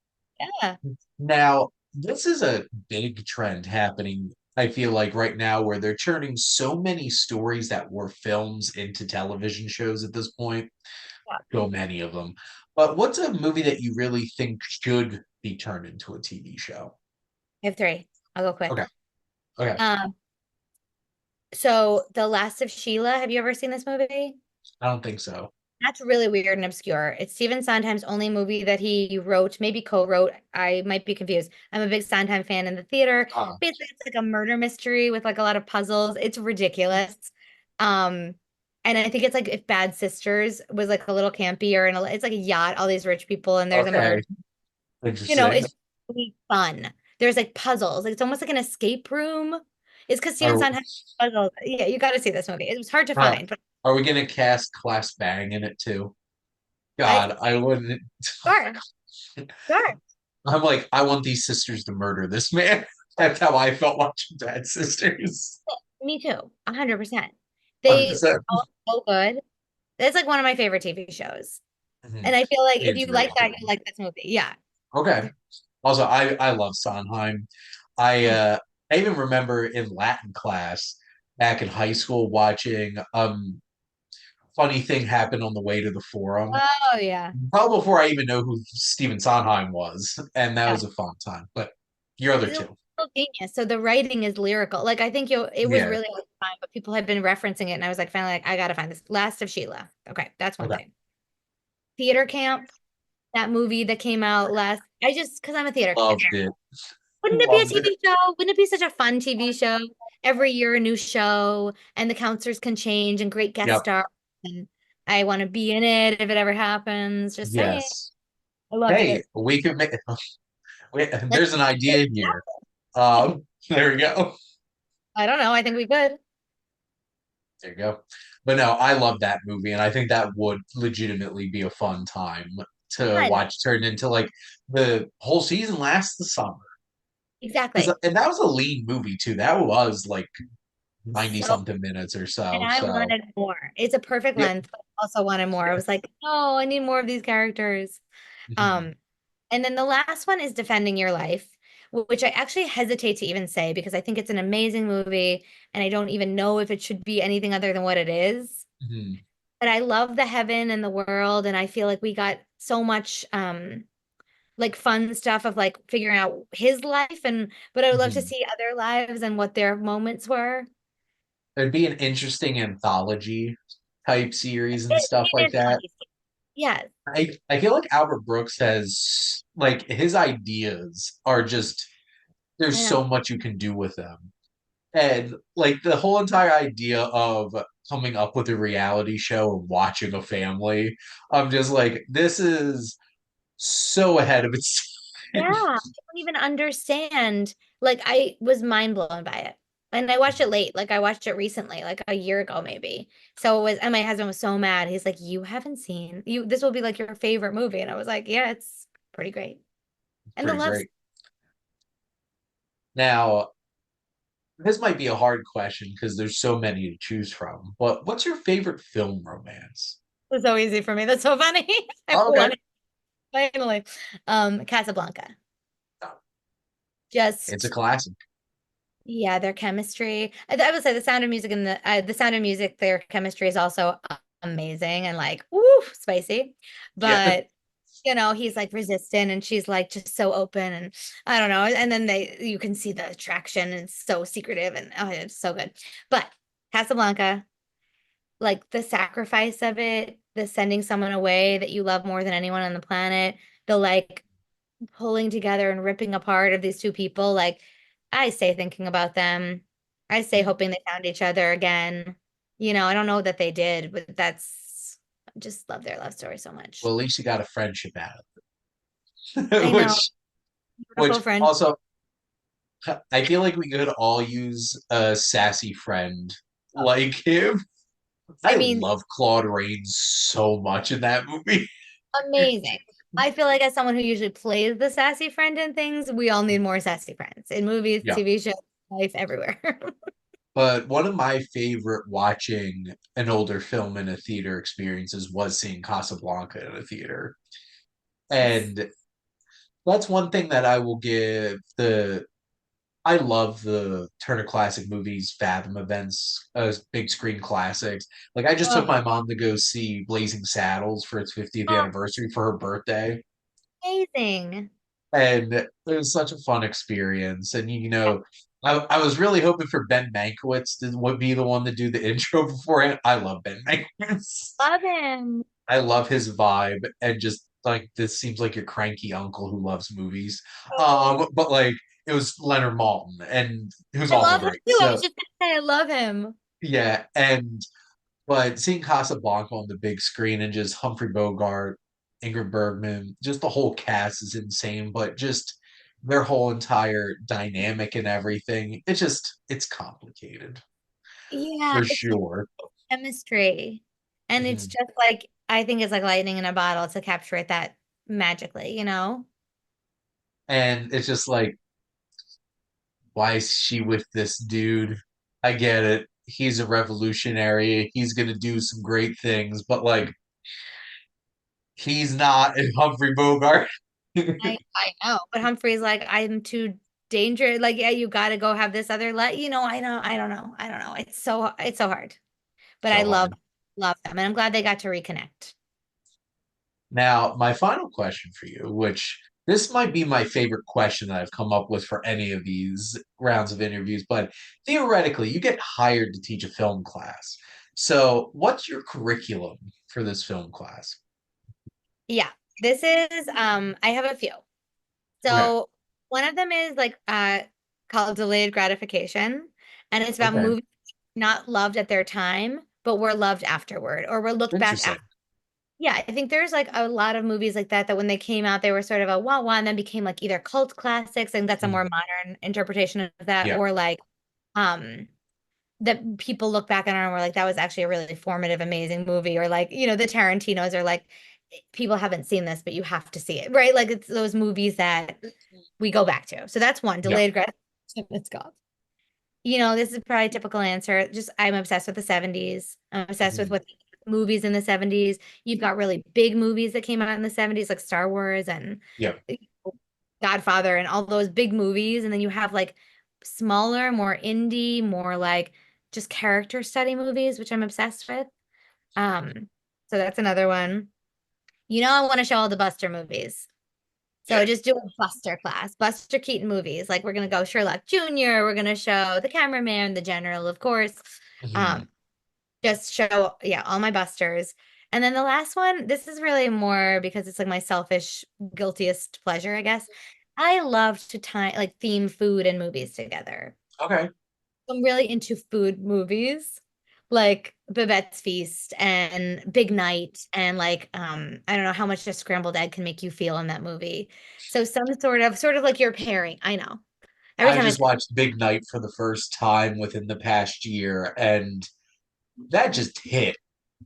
[SPEAKER 1] Yeah.
[SPEAKER 2] Now, this is a big trend happening, I feel like, right now, where they're turning so many stories that were films into television shows at this point.
[SPEAKER 1] Yeah.
[SPEAKER 2] So many of them. But what's a movie that you really think should be turned into a TV show?
[SPEAKER 1] I have three. I'll go
[SPEAKER 2] Okay.
[SPEAKER 1] quick.
[SPEAKER 2] Okay.
[SPEAKER 1] Um, so The Last of Sheila, have you ever seen this movie?
[SPEAKER 2] I don't think so.
[SPEAKER 1] That's really weird and obscure. It's Stephen Sondheim's only movie that he wrote, maybe co-wrote. I might be confused. I'm a big Sondheim fan in the theater.
[SPEAKER 2] Ah,
[SPEAKER 1] Basically, it's like a murder mystery with like a lot of puzzles. It's ridiculous. Um, and I think it's like if Bad Sisters was like a little campier and it's like a yacht, all these rich people, and there's a
[SPEAKER 2] okay,
[SPEAKER 1] murder.
[SPEAKER 2] interesting.
[SPEAKER 1] It's really fun. There's like puzzles. Like it's almost like an escape room. It's because Stephen
[SPEAKER 2] Are,
[SPEAKER 1] Sondheim puzzles. Yeah, you got to see this movie. It was hard to
[SPEAKER 2] uh,
[SPEAKER 1] find, but
[SPEAKER 2] are we gonna cast Class Bang in it too?
[SPEAKER 1] I
[SPEAKER 2] God, I wouldn't.
[SPEAKER 1] sure, sure.
[SPEAKER 2] I'm like, I want these sisters to murder this man. That's how I felt watching Bad Sisters.
[SPEAKER 1] Me too, 100%. They
[SPEAKER 2] 100%.
[SPEAKER 1] are so good. It's like one of my favorite TV shows.
[SPEAKER 2] Mhm.
[SPEAKER 1] And I feel like if
[SPEAKER 2] It's
[SPEAKER 1] you like
[SPEAKER 2] really
[SPEAKER 1] that,
[SPEAKER 2] good.
[SPEAKER 1] you like this movie. Yeah.
[SPEAKER 2] Okay. Also, I love Sondheim. I
[SPEAKER 1] Mm.
[SPEAKER 2] uh I even remember in Latin class back in high school watching funny thing happened on the way to the forum.
[SPEAKER 1] Oh yeah.
[SPEAKER 2] Probably before I even know who Stephen Sondheim was, and that
[SPEAKER 1] Yeah.
[SPEAKER 2] was a fun time. But your other
[SPEAKER 1] He's a
[SPEAKER 2] two.
[SPEAKER 1] real genius. So the writing is lyrical. Like I think it was
[SPEAKER 2] Yeah.
[SPEAKER 1] really hard to find, but people had been referencing it and I was like finally like I gotta find this. Last of Sheila. Okay, that's one
[SPEAKER 2] Okay.
[SPEAKER 1] thing. Theater Camp, that movie that came out last. I just because I'm a theater kid.
[SPEAKER 2] Loved it.
[SPEAKER 1] Wouldn't it be a
[SPEAKER 2] Loved it.
[SPEAKER 1] TV show? Wouldn't it be such a fun TV show? Every year a new show, and the counselors can change, and great guest
[SPEAKER 2] Yep.
[SPEAKER 1] stars. And I want to be in it if it ever happens. Just saying.
[SPEAKER 2] Yes.
[SPEAKER 1] I loved
[SPEAKER 2] Hey,
[SPEAKER 1] it.
[SPEAKER 2] we could make. Wait,
[SPEAKER 1] Let's
[SPEAKER 2] there's an
[SPEAKER 1] make
[SPEAKER 2] idea
[SPEAKER 1] it
[SPEAKER 2] here.
[SPEAKER 1] happen.
[SPEAKER 2] There we go.
[SPEAKER 1] I don't know. I think we could.
[SPEAKER 2] There you go. But no, I love that movie, and I think that would legitimately be a fun time to
[SPEAKER 1] Fun.
[SPEAKER 2] watch turn into like the whole season lasts the summer. Because
[SPEAKER 1] Exactly.
[SPEAKER 2] and that was a lean movie too. That was like 90
[SPEAKER 1] So,
[SPEAKER 2] something minutes or
[SPEAKER 1] and
[SPEAKER 2] so.
[SPEAKER 1] I
[SPEAKER 2] So
[SPEAKER 1] wanted more. It's a perfect
[SPEAKER 2] yep.
[SPEAKER 1] length, but I also wanted more. I was like, no, I need more of these characters.
[SPEAKER 2] Mhm.
[SPEAKER 1] Um, And then the last one is Defending Your Life, which I actually hesitate to even say because I think it's an amazing movie and I don't even know if it should be anything other than what it is.
[SPEAKER 2] Mhm.
[SPEAKER 1] But I love the heaven and the world and I feel like we got so much like fun stuff of like figuring out his life and but I would love to
[SPEAKER 2] Mhm.
[SPEAKER 1] see other lives and what their moments were.
[SPEAKER 2] It'd be an interesting anthology type series and stuff
[SPEAKER 1] It
[SPEAKER 2] like
[SPEAKER 1] is
[SPEAKER 2] that.
[SPEAKER 1] funny. Yes.
[SPEAKER 2] I feel like Albert Brooks has like his ideas are just
[SPEAKER 1] I
[SPEAKER 2] there's
[SPEAKER 1] know.
[SPEAKER 2] so much you can do with them. And like the whole entire idea of coming up with a reality show and watching a family, I'm just like, this is so ahead of its
[SPEAKER 1] Yeah,
[SPEAKER 2] time.
[SPEAKER 1] I don't even understand. Like I was mind blown by it. And I watched it late. Like I watched it recently, like a year ago maybe. So it was, and my husband was so mad. He's like, "You haven't seen you this will be like your favorite movie." And I was like, "Yeah, it's pretty great." And the
[SPEAKER 2] Pretty
[SPEAKER 1] love's
[SPEAKER 2] great. Now, this might be a hard question because there's so many to choose from, but what's your favorite film romance?
[SPEAKER 1] so easy for me. That's so funny. I
[SPEAKER 2] Oh, okay.
[SPEAKER 1] won it finally. Casablanca.
[SPEAKER 2] No, it's a
[SPEAKER 1] Just
[SPEAKER 2] classic.
[SPEAKER 1] yeah, their chemistry. I would say the Sound of Music and the Sound of Music, their chemistry is also amazing and like, woo, spicy.
[SPEAKER 2] Yeah,
[SPEAKER 1] But he's like resistant and she's like just so open and I don't know. And then you can see the attraction and it's so secretive and oh, it's so good. But Casablanca, like the sacrifice of it, the sending someone away that you love more than anyone on the planet, the like pulling together and ripping apart of these two people, like I stay thinking about them. I stay hoping they found each other again. I don't know that they did, but I just love their love story so much.
[SPEAKER 2] well, at least you got a friendship out of
[SPEAKER 1] I
[SPEAKER 2] it,
[SPEAKER 1] know,
[SPEAKER 2] which
[SPEAKER 1] beautiful friend.
[SPEAKER 2] also I feel like we could all use a sassy friend like him.
[SPEAKER 1] I
[SPEAKER 2] I
[SPEAKER 1] mean,
[SPEAKER 2] love Claude Rains so much in that movie.
[SPEAKER 1] amazing. I feel like as someone who usually plays the sassy friend in things, we all need more sassy friends in movies,
[SPEAKER 2] Yeah.
[SPEAKER 1] TV shows, life, everywhere.
[SPEAKER 2] But one of my favorite watching an older film in a theater experiences was seeing Casablanca in a theater.
[SPEAKER 1] Yes.
[SPEAKER 2] And that's one thing that I will give the I love the Turner Classic Movies Fathom events, big screen classics. Like I just took
[SPEAKER 1] Oh,
[SPEAKER 2] my mom to go see Blazing Saddles for its 50th
[SPEAKER 1] oh,
[SPEAKER 2] anniversary for her birthday.
[SPEAKER 1] amazing.
[SPEAKER 2] And it was such a fun experience. And I was really hoping for Ben Mankiewicz would be the one to do the intro beforehand. I love Ben Mankiewicz.
[SPEAKER 1] Love him.
[SPEAKER 2] I love his vibe and just like this seems like your cranky uncle who loves movies.
[SPEAKER 1] Oh,
[SPEAKER 2] But like it was Leonard Maltin and who's
[SPEAKER 1] I
[SPEAKER 2] also
[SPEAKER 1] love him
[SPEAKER 2] great.
[SPEAKER 1] too. I was
[SPEAKER 2] So
[SPEAKER 1] just gonna say I love him.
[SPEAKER 2] yeah, and but seeing Casablanca on the big screen and just Humphrey Bogart, Ingrid Bergman, just the whole cast is insane, but just their whole entire dynamic and everything, it's complicated
[SPEAKER 1] Yeah,
[SPEAKER 2] for
[SPEAKER 1] it's the
[SPEAKER 2] sure.
[SPEAKER 1] chemistry. And it's
[SPEAKER 2] Mhm.
[SPEAKER 1] just like I think it's like lightning in a bottle to capture it that magically, you know?
[SPEAKER 2] And it's just like, why is she with this dude? I get it. He's a revolutionary. He's gonna do some great things, but like he's not Humphrey Bogart.
[SPEAKER 1] I know. But Humphrey's like, I'm too dangerous. Like, yeah, you gotta go have this other you know, I don't know. It's so hard. But I
[SPEAKER 2] So hard.
[SPEAKER 1] love them. And I'm glad they got to reconnect.
[SPEAKER 2] Now, my final question for you, which this might be my favorite question that I've come up with for any of these rounds of interviews, but theoretically, you get hired to teach a film class. So, what's your curriculum for this film class?
[SPEAKER 1] Yeah. This is I have a few.
[SPEAKER 2] Okay.
[SPEAKER 1] So one of them is like called delayed gratification. And it's about
[SPEAKER 2] Okay.
[SPEAKER 1] movies not loved at their time, but were loved afterward or were looked back
[SPEAKER 2] Interesting.
[SPEAKER 1] at. Yeah, I think there's like a lot of movies like that that when they came out, they were sort of a wah wah and then became like either cult classics, and that's a more
[SPEAKER 2] Mhm.
[SPEAKER 1] modern interpretation of that,
[SPEAKER 2] Yeah.
[SPEAKER 1] or like um that people look back on and were like, that was actually a really formative, amazing movie, or like, the Tarantinos are like, people haven't seen this, but you have to see it, right? Like it's those movies that we go back to. So that's one,
[SPEAKER 2] Yeah.
[SPEAKER 1] delayed gratification, it's called. This is probably a typical answer. Just I'm obsessed with the 70s. I'm obsessed with
[SPEAKER 2] Mhm.
[SPEAKER 1] what movies in the 70s. You've got really big movies that came out in the 70s, like Star Wars and
[SPEAKER 2] Yeah.
[SPEAKER 1] Godfather and all those big movies. And then you have like smaller, more indie, more like just character study movies, which I'm obsessed with. Um, so that's another one. I want to show all the Buster movies. So
[SPEAKER 2] Yeah.
[SPEAKER 1] just do a Buster class, Buster Keaton movies. Like we're gonna go Sherlock Jr., we're gonna show the cameraman, the general, of course.
[SPEAKER 2] Mhm.
[SPEAKER 1] Um, just show, yeah, all my Busters. And then the last one, this is really more because it's like my selfish, guiltiest pleasure, I guess. I love to tie like theme food and movies together.
[SPEAKER 2] Okay.
[SPEAKER 1] I'm really into food movies, like Babette's Feast and Big Night, and like I don't know how much a scrambled egg can make you feel in that movie. So some sort of like your pairing. I know. Every
[SPEAKER 2] I
[SPEAKER 1] time I
[SPEAKER 2] just
[SPEAKER 1] say,
[SPEAKER 2] watched Big Night for the first time within the past year, and that just hit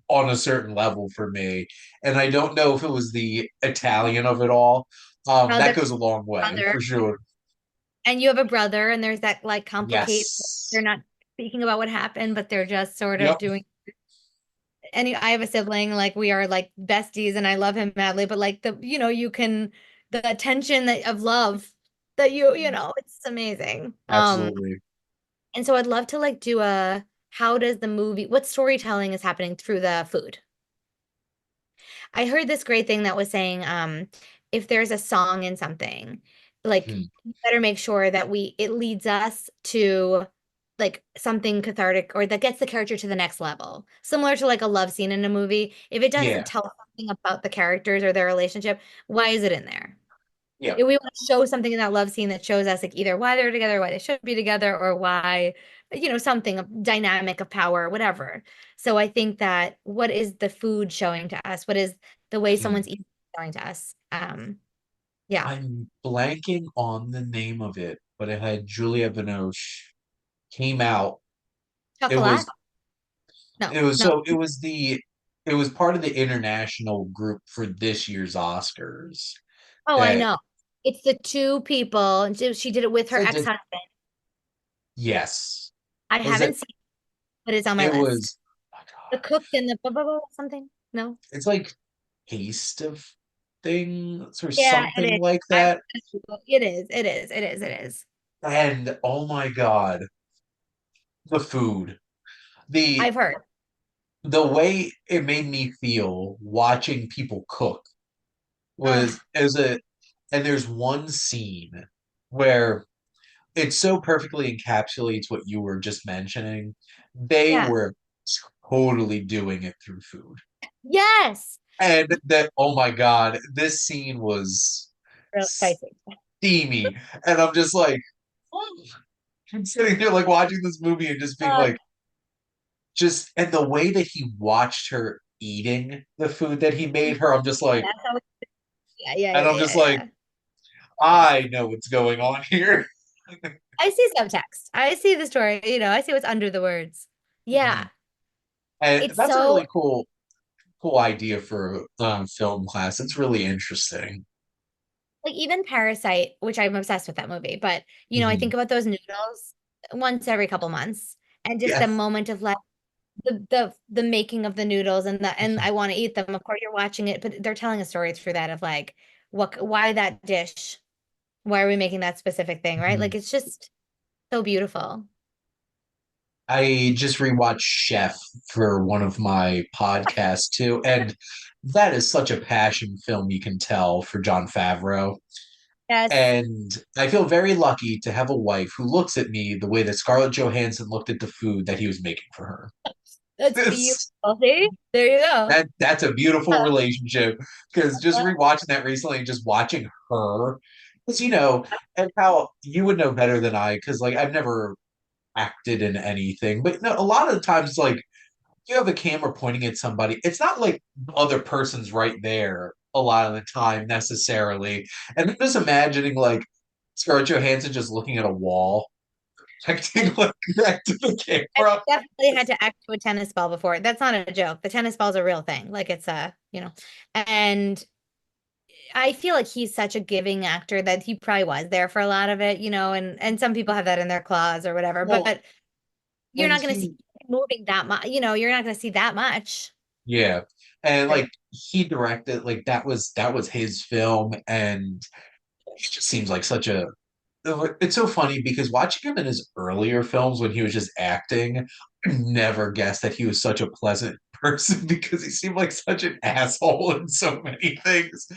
[SPEAKER 2] on a certain level for me. And I don't know if it was the Italian of it all.
[SPEAKER 1] how
[SPEAKER 2] That
[SPEAKER 1] the
[SPEAKER 2] goes a long way
[SPEAKER 1] brother,
[SPEAKER 2] for sure.
[SPEAKER 1] and you have a brother, and there's that like complicated. They're
[SPEAKER 2] Yes.
[SPEAKER 1] not speaking about what happened, but they're just sort of
[SPEAKER 2] Yep.
[SPEAKER 1] doing. I have a sibling, like we are like besties, and I love him madly. But like you can the tension of love that it's amazing.
[SPEAKER 2] Absolutely.
[SPEAKER 1] And so I'd love to like do a how does the movie what storytelling is happening through the food. I heard this great thing that was saying, if there's a song in something, like
[SPEAKER 2] Mhm.
[SPEAKER 1] you better make sure that it leads us to like something cathartic or that gets the character to the next level. Similar to like a love scene in a movie. If it doesn't
[SPEAKER 2] Yeah.
[SPEAKER 1] tell something about the characters or their relationship, why is it in there?
[SPEAKER 2] Yeah.
[SPEAKER 1] If we want to show something in that love scene that shows us like either why they're together, why they should be together, or why, something of dynamic of power, whatever. So I think that what is the food showing to us? What is the way
[SPEAKER 2] Mhm.
[SPEAKER 1] someone's eating showing to us? Yeah.
[SPEAKER 2] I'm blanking on the name of it, but it had Julia Binoche came out. It
[SPEAKER 1] Chocolat?
[SPEAKER 2] was
[SPEAKER 1] No,
[SPEAKER 2] it was
[SPEAKER 1] no.
[SPEAKER 2] so it was part of the international group for this year's Oscars.
[SPEAKER 1] Oh, I
[SPEAKER 2] That
[SPEAKER 1] know. It's the two people, and she did it with her
[SPEAKER 2] so did
[SPEAKER 1] ex-husband.
[SPEAKER 2] yes.
[SPEAKER 1] I
[SPEAKER 2] Was
[SPEAKER 1] haven't
[SPEAKER 2] it
[SPEAKER 1] seen it, but it's on my
[SPEAKER 2] it
[SPEAKER 1] list.
[SPEAKER 2] was oh my
[SPEAKER 1] The
[SPEAKER 2] God.
[SPEAKER 1] cook and the blah, blah, blah, something. No.
[SPEAKER 2] It's like taste of things or
[SPEAKER 1] Yeah, it
[SPEAKER 2] something
[SPEAKER 1] is.
[SPEAKER 2] like
[SPEAKER 1] I'm
[SPEAKER 2] that.
[SPEAKER 1] it is. It is. It is. It is.
[SPEAKER 2] And oh my God, the food. The
[SPEAKER 1] I've heard.
[SPEAKER 2] the way it made me feel watching people cook was
[SPEAKER 1] Oh,
[SPEAKER 2] as a and there's one scene where it so perfectly encapsulates what you were just mentioning. They
[SPEAKER 1] yeah.
[SPEAKER 2] were totally doing it through food.
[SPEAKER 1] Yes.
[SPEAKER 2] And that, oh my God, this scene was
[SPEAKER 1] Real spicy.
[SPEAKER 2] steamy. And I'm just like, oh. I'm sitting here like watching this movie and just being
[SPEAKER 1] Uh,
[SPEAKER 2] like, just, and the way that he watched her eating the food that he made her, I'm just like,
[SPEAKER 1] that's how yeah, yeah,
[SPEAKER 2] and
[SPEAKER 1] yeah,
[SPEAKER 2] I'm just
[SPEAKER 1] yeah,
[SPEAKER 2] like,
[SPEAKER 1] yeah.
[SPEAKER 2] I know what's going on here.
[SPEAKER 1] I see subtext. I see the story, I see what's under the words. Yeah.
[SPEAKER 2] And
[SPEAKER 1] It's
[SPEAKER 2] that's a
[SPEAKER 1] so
[SPEAKER 2] really cool idea for film class. It's really interesting.
[SPEAKER 1] like even Parasite, which I'm obsessed with that movie, but I
[SPEAKER 2] Mhm.
[SPEAKER 1] think about those noodles once every couple months and just
[SPEAKER 2] Yeah.
[SPEAKER 1] the moment of like the making of the noodles and I want to eat them. Of course, you're watching it, but they're telling a story through that of like why that dish? Why are we making that specific thing, right?
[SPEAKER 2] Mhm.
[SPEAKER 1] Like it's just so beautiful.
[SPEAKER 2] I just rewatched Chef for one of my podcasts too, and that is such a passion film you can tell for John Favreau.
[SPEAKER 1] Yes,
[SPEAKER 2] And I feel very lucky to have a wife who looks at me the way that Scarlett Johansson looked at the food that he was making for her.
[SPEAKER 1] that's beautiful. See? There you go.
[SPEAKER 2] That's a beautiful
[SPEAKER 1] Uh,
[SPEAKER 2] relationship because just
[SPEAKER 1] uh,
[SPEAKER 2] rewatching that recently and just watching her, because and how you would know better than I, because like I've never acted in anything, but no, a lot of the times like you have a camera pointing at somebody, it's not like the other person's right there a lot of the time necessarily. And I'm just imagining like Scarlett Johansson just looking at a wall, acting like that to the
[SPEAKER 1] I've
[SPEAKER 2] camera.
[SPEAKER 1] definitely had to act to a tennis ball before. That's not a joke. The tennis ball's a real thing. Like it's and I feel like he's such a giving actor that he probably was there for a lot of it, and some people have that in their claws or whatever,
[SPEAKER 2] Well,
[SPEAKER 1] but you're
[SPEAKER 2] and
[SPEAKER 1] not going to see
[SPEAKER 2] he,
[SPEAKER 1] him moving that much, you're not going to see that much.
[SPEAKER 2] yeah, and
[SPEAKER 1] Right.
[SPEAKER 2] like he directed, like that was his film, and he just seems like such a. It's so funny because watching him in his earlier films when he was just acting, I never guessed that he was such a pleasant person because he seemed like such an asshole in so many things.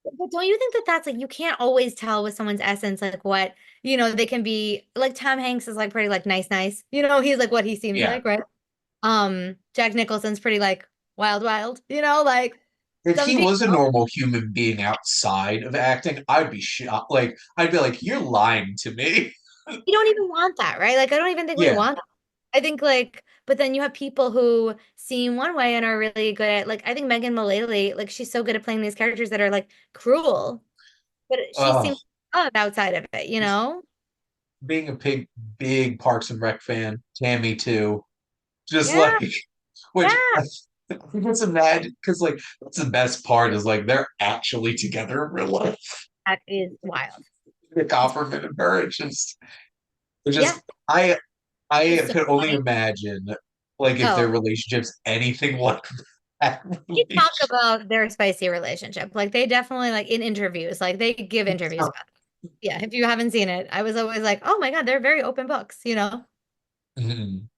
[SPEAKER 1] But don't you think that that's like you can't always tell with someone's essence like what, they can be like Tom Hanks is like pretty like nice. He's like what he seems
[SPEAKER 2] Yeah,
[SPEAKER 1] like, right? Jack Nicholson's pretty like wild, like
[SPEAKER 2] if
[SPEAKER 1] some
[SPEAKER 2] he was a
[SPEAKER 1] people
[SPEAKER 2] normal human being outside of acting, I'd be shocked. Like I'd be like, "You're lying to me."
[SPEAKER 1] you don't even want that, right? Like I don't even think we
[SPEAKER 2] Yeah,
[SPEAKER 1] want that. I think like but then you have people who seem one way and are really good at like I think Megan Mullally, like she's so good at playing these characters that are like cruel, but she
[SPEAKER 2] uh,
[SPEAKER 1] seems good outside of it.
[SPEAKER 2] being a big Parks and Rec fan, Tammy too. Just
[SPEAKER 1] Yeah,
[SPEAKER 2] like, which
[SPEAKER 1] yeah.
[SPEAKER 2] I can just imagine because like that's the best part is like they're actually together in real life.
[SPEAKER 1] That is wild.
[SPEAKER 2] The
[SPEAKER 1] It's
[SPEAKER 2] Copperman and her, it's
[SPEAKER 1] yeah,
[SPEAKER 2] just I
[SPEAKER 1] it's
[SPEAKER 2] I
[SPEAKER 1] so
[SPEAKER 2] could only
[SPEAKER 1] funny.
[SPEAKER 2] imagine like if their
[SPEAKER 1] Oh,
[SPEAKER 2] relationship's anything like that
[SPEAKER 1] they talk
[SPEAKER 2] relationship.
[SPEAKER 1] about their spicy relationship. Like they definitely like in interviews, like they give interviews about it. Yeah, if you haven't seen it, I was always like, oh my God, they're very open books.
[SPEAKER 2] Mhm.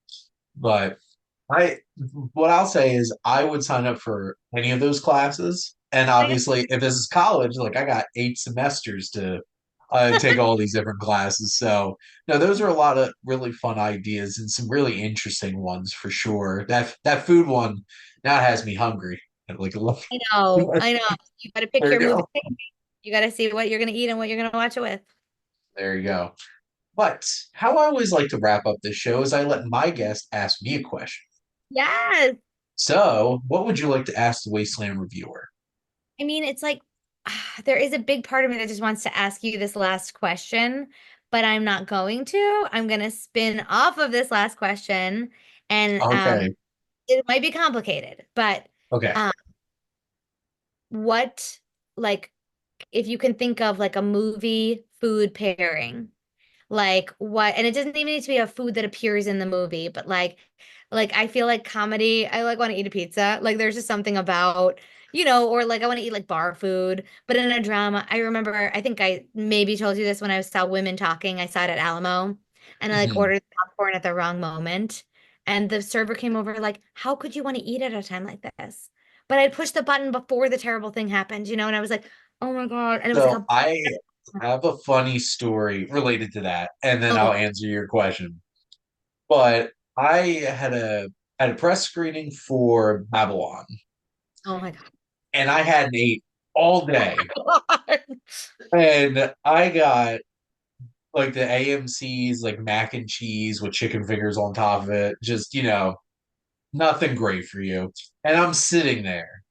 [SPEAKER 2] But I what I'll say is I would sign up for any of those classes. And
[SPEAKER 1] Yeah.
[SPEAKER 2] obviously, if this is college, like I got 8 semesters to take all these different classes. So no, those are a lot of really fun ideas and some really interesting ones for sure. That food one now has me hungry. Like look,
[SPEAKER 1] I know,
[SPEAKER 2] there
[SPEAKER 1] I know. You got to pick
[SPEAKER 2] you
[SPEAKER 1] your movie.
[SPEAKER 2] go.
[SPEAKER 1] You got to see what you're going to eat and what you're going to watch it with.
[SPEAKER 2] There you go. But how I always like to wrap up this show is I let my guest ask me a question.
[SPEAKER 1] Yes.
[SPEAKER 2] So, what would you like to ask the Wasteland reviewer?
[SPEAKER 1] I mean, it's like there is a big part of me that just wants to ask you this last question, but I'm not going to. I'm going to spin off of this last question, and
[SPEAKER 2] Okay.
[SPEAKER 1] it might be complicated, but
[SPEAKER 2] Okay.
[SPEAKER 1] um, what like if you can think of like a movie food pairing, like what, and it doesn't even need to be a food that appears in the movie, but like I feel like comedy, I like want to eat a pizza. Like there's just something about, or like I want to eat like bar food. But in a drama, I remember, I think I maybe told you this when I saw Women Talking. I saw it at Alamo and I like
[SPEAKER 2] Mhm.
[SPEAKER 1] ordered popcorn at the wrong moment. And the server came over like, how could you want to eat at a time like this? But I'd pushed the button before the terrible thing happened, and I was like, oh my God. And it was like
[SPEAKER 2] So I have a funny story related to that, and then I'll
[SPEAKER 1] oh,
[SPEAKER 2] answer your question. But I had a press screening for Babylon,
[SPEAKER 1] Oh my God.
[SPEAKER 2] and I hadn't ate all day.
[SPEAKER 1] God.
[SPEAKER 2] And I got like the AMC's like mac and cheese with chicken fingers on top of it. Just, nothing great for you. And I'm sitting there,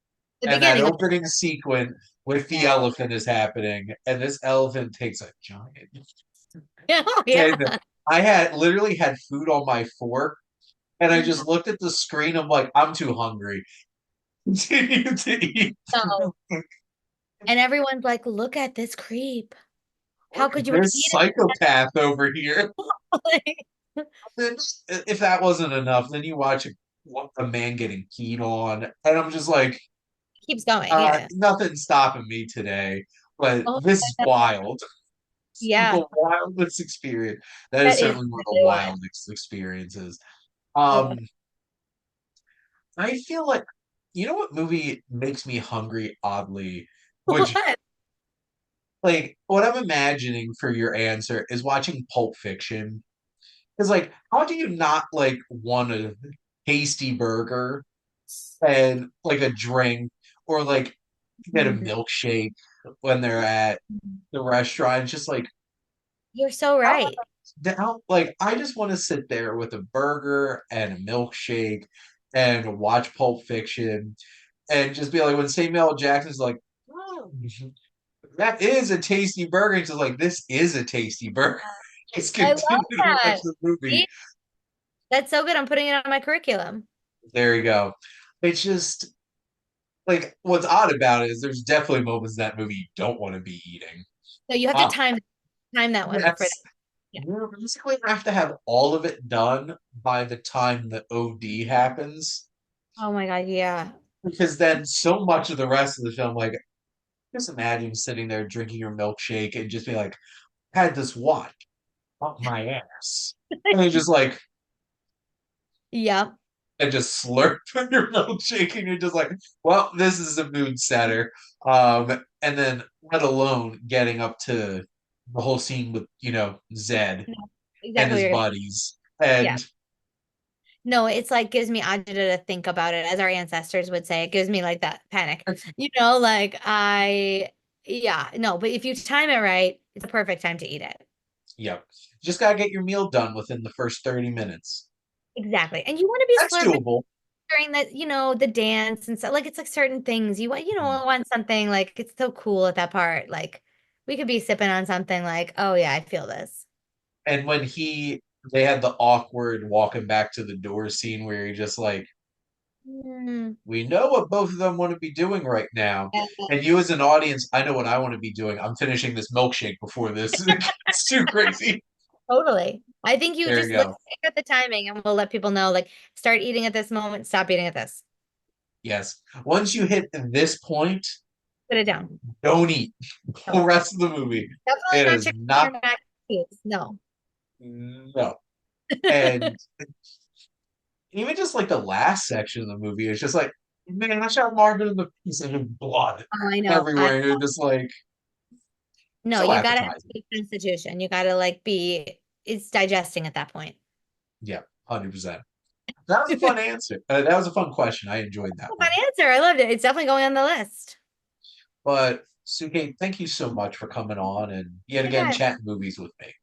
[SPEAKER 1] The
[SPEAKER 2] and that
[SPEAKER 1] beginning of
[SPEAKER 2] opening sequence with the
[SPEAKER 1] yeah.
[SPEAKER 2] elephant is happening, and this elephant takes a giant.
[SPEAKER 1] Yeah, oh,
[SPEAKER 2] And
[SPEAKER 1] yeah.
[SPEAKER 2] I had literally had food on my fork, and I just looked at the screen. I'm like, I'm too hungry. Continue to eat.
[SPEAKER 1] No. And everyone's like, look at this creep. How
[SPEAKER 2] Look
[SPEAKER 1] could
[SPEAKER 2] at
[SPEAKER 1] you
[SPEAKER 2] this
[SPEAKER 1] eat
[SPEAKER 2] psychopath over here.
[SPEAKER 1] it?
[SPEAKER 2] Then, if that wasn't enough, then you watch a man getting peed on, and I'm just like,
[SPEAKER 1] Keeps going. Yeah.
[SPEAKER 2] nothing's stopping me today. But
[SPEAKER 1] Oh,
[SPEAKER 2] this is wild.
[SPEAKER 1] yeah.
[SPEAKER 2] The wildest experience. That is
[SPEAKER 1] That is
[SPEAKER 2] certainly one of the
[SPEAKER 1] really wild.
[SPEAKER 2] wildest experiences.
[SPEAKER 1] So funny.
[SPEAKER 2] Um, I feel like what movie makes me hungry oddly, which
[SPEAKER 1] What?
[SPEAKER 2] like what I'm imagining for your answer is watching Pulp Fiction. Because like, how do you not like want a tasty burger and like a drink or like get a
[SPEAKER 1] Mhm.
[SPEAKER 2] milkshake when they're at the restaurant? Just like
[SPEAKER 1] You're so
[SPEAKER 2] how,
[SPEAKER 1] right.
[SPEAKER 2] like I just want to sit there with a burger and a milkshake and watch Pulp Fiction and just be like when Samuel L. Jackson's like, "Oh, that is a tasty burger." It's just like this is a tasty burger. Just
[SPEAKER 1] I
[SPEAKER 2] continue
[SPEAKER 1] love
[SPEAKER 2] to watch
[SPEAKER 1] that.
[SPEAKER 2] the movie.
[SPEAKER 1] See? That's so good. I'm putting it on my curriculum.
[SPEAKER 2] There you go. It's just like what's odd about it is there's definitely moments in that movie you don't want to be eating.
[SPEAKER 1] So you have to
[SPEAKER 2] Uh,
[SPEAKER 1] time that one for that.
[SPEAKER 2] yes,
[SPEAKER 1] Yeah.
[SPEAKER 2] you basically have to have all of it done by the time the OD happens,
[SPEAKER 1] Oh my God. Yeah.
[SPEAKER 2] because then so much of the rest of the film, like just imagine sitting there drinking your milkshake and just be like, had this watch up my ass, and then just like
[SPEAKER 1] Yep.
[SPEAKER 2] and just slurp your milkshake, and you're just like, well, this is a mood setter. And then let alone getting up to the whole scene with Zed
[SPEAKER 1] No,
[SPEAKER 2] and
[SPEAKER 1] exactly what
[SPEAKER 2] his
[SPEAKER 1] you're gonna.
[SPEAKER 2] buddies,
[SPEAKER 1] Yeah.
[SPEAKER 2] and
[SPEAKER 1] No, it's like gives me agita to think about it, as our ancestors would say. It gives me like that panic. Like yeah, no, but if you time it right, it's a perfect time to eat it.
[SPEAKER 2] yep, just gotta get your meal done within the first 30 minutes.
[SPEAKER 1] Exactly. And you want to be
[SPEAKER 2] That's
[SPEAKER 1] slurping
[SPEAKER 2] doable.
[SPEAKER 1] during the dance and stuff. Like it's like certain things want something like it's so cool at that part. Like we could be sipping on something like, oh yeah, I feel this.
[SPEAKER 2] And when they had the awkward walking back to the door scene where he just like,
[SPEAKER 1] Mm.
[SPEAKER 2] we know what both of them want to be doing right now. And you, as an audience, I know what I want to be doing. I'm finishing this milkshake before this gets too crazy.
[SPEAKER 1] Totally. I think you
[SPEAKER 2] There you
[SPEAKER 1] just look
[SPEAKER 2] go.
[SPEAKER 1] at the timing and we'll let people know, like, start eating at this moment, stop eating at this.
[SPEAKER 2] Yes. Once you hit this point,
[SPEAKER 1] Put it down.
[SPEAKER 2] don't eat the
[SPEAKER 1] No.
[SPEAKER 2] whole rest of the movie.
[SPEAKER 1] Definitely
[SPEAKER 2] It
[SPEAKER 1] not
[SPEAKER 2] is
[SPEAKER 1] chicken or
[SPEAKER 2] not,
[SPEAKER 1] mac and cheese. No.
[SPEAKER 2] no. And even just like the last section of the movie is just like, man, I shot Marvin in the piece of blood
[SPEAKER 1] Oh, I know.
[SPEAKER 2] everywhere. You're just like,
[SPEAKER 1] No,
[SPEAKER 2] so
[SPEAKER 1] you gotta have
[SPEAKER 2] appetizing.
[SPEAKER 1] a constitution. You gotta like it's digesting at that point.
[SPEAKER 2] Yeah, 100%. That was a fun answer. That was a fun question. I enjoyed that
[SPEAKER 1] Fun
[SPEAKER 2] one.
[SPEAKER 1] answer. I loved it. It's definitely going on the list.
[SPEAKER 2] But Suke, thank you so much for coming on and yet again
[SPEAKER 1] Yes.
[SPEAKER 2] chatting movies with me.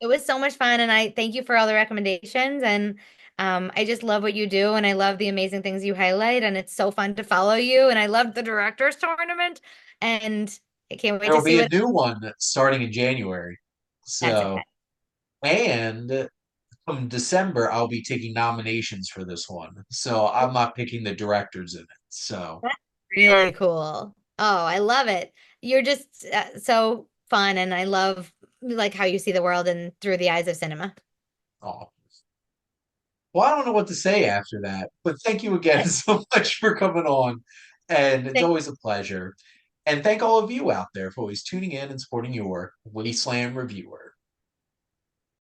[SPEAKER 1] It was so much fun, and I thank you for all the recommendations. And I just love what you do, and I love the amazing things you highlight. And it's so fun to follow you. And I loved the directors tournament, and I can't wait
[SPEAKER 2] There
[SPEAKER 1] to
[SPEAKER 2] will
[SPEAKER 1] see
[SPEAKER 2] be a
[SPEAKER 1] what
[SPEAKER 2] new one starting in January.
[SPEAKER 1] that's
[SPEAKER 2] So,
[SPEAKER 1] exciting.
[SPEAKER 2] and from December, I'll be taking nominations for this one. So I'm not picking the directors in it. So,
[SPEAKER 1] That's really cool. Oh, I love it. You're just so fun, and I love like how you see the world and through the eyes of cinema.
[SPEAKER 2] oh. Well, I don't know what to say after that, but thank you again so much for coming on. And it's always a pleasure. And thank all of you out there for always tuning in and supporting your Wasteland Reviewer.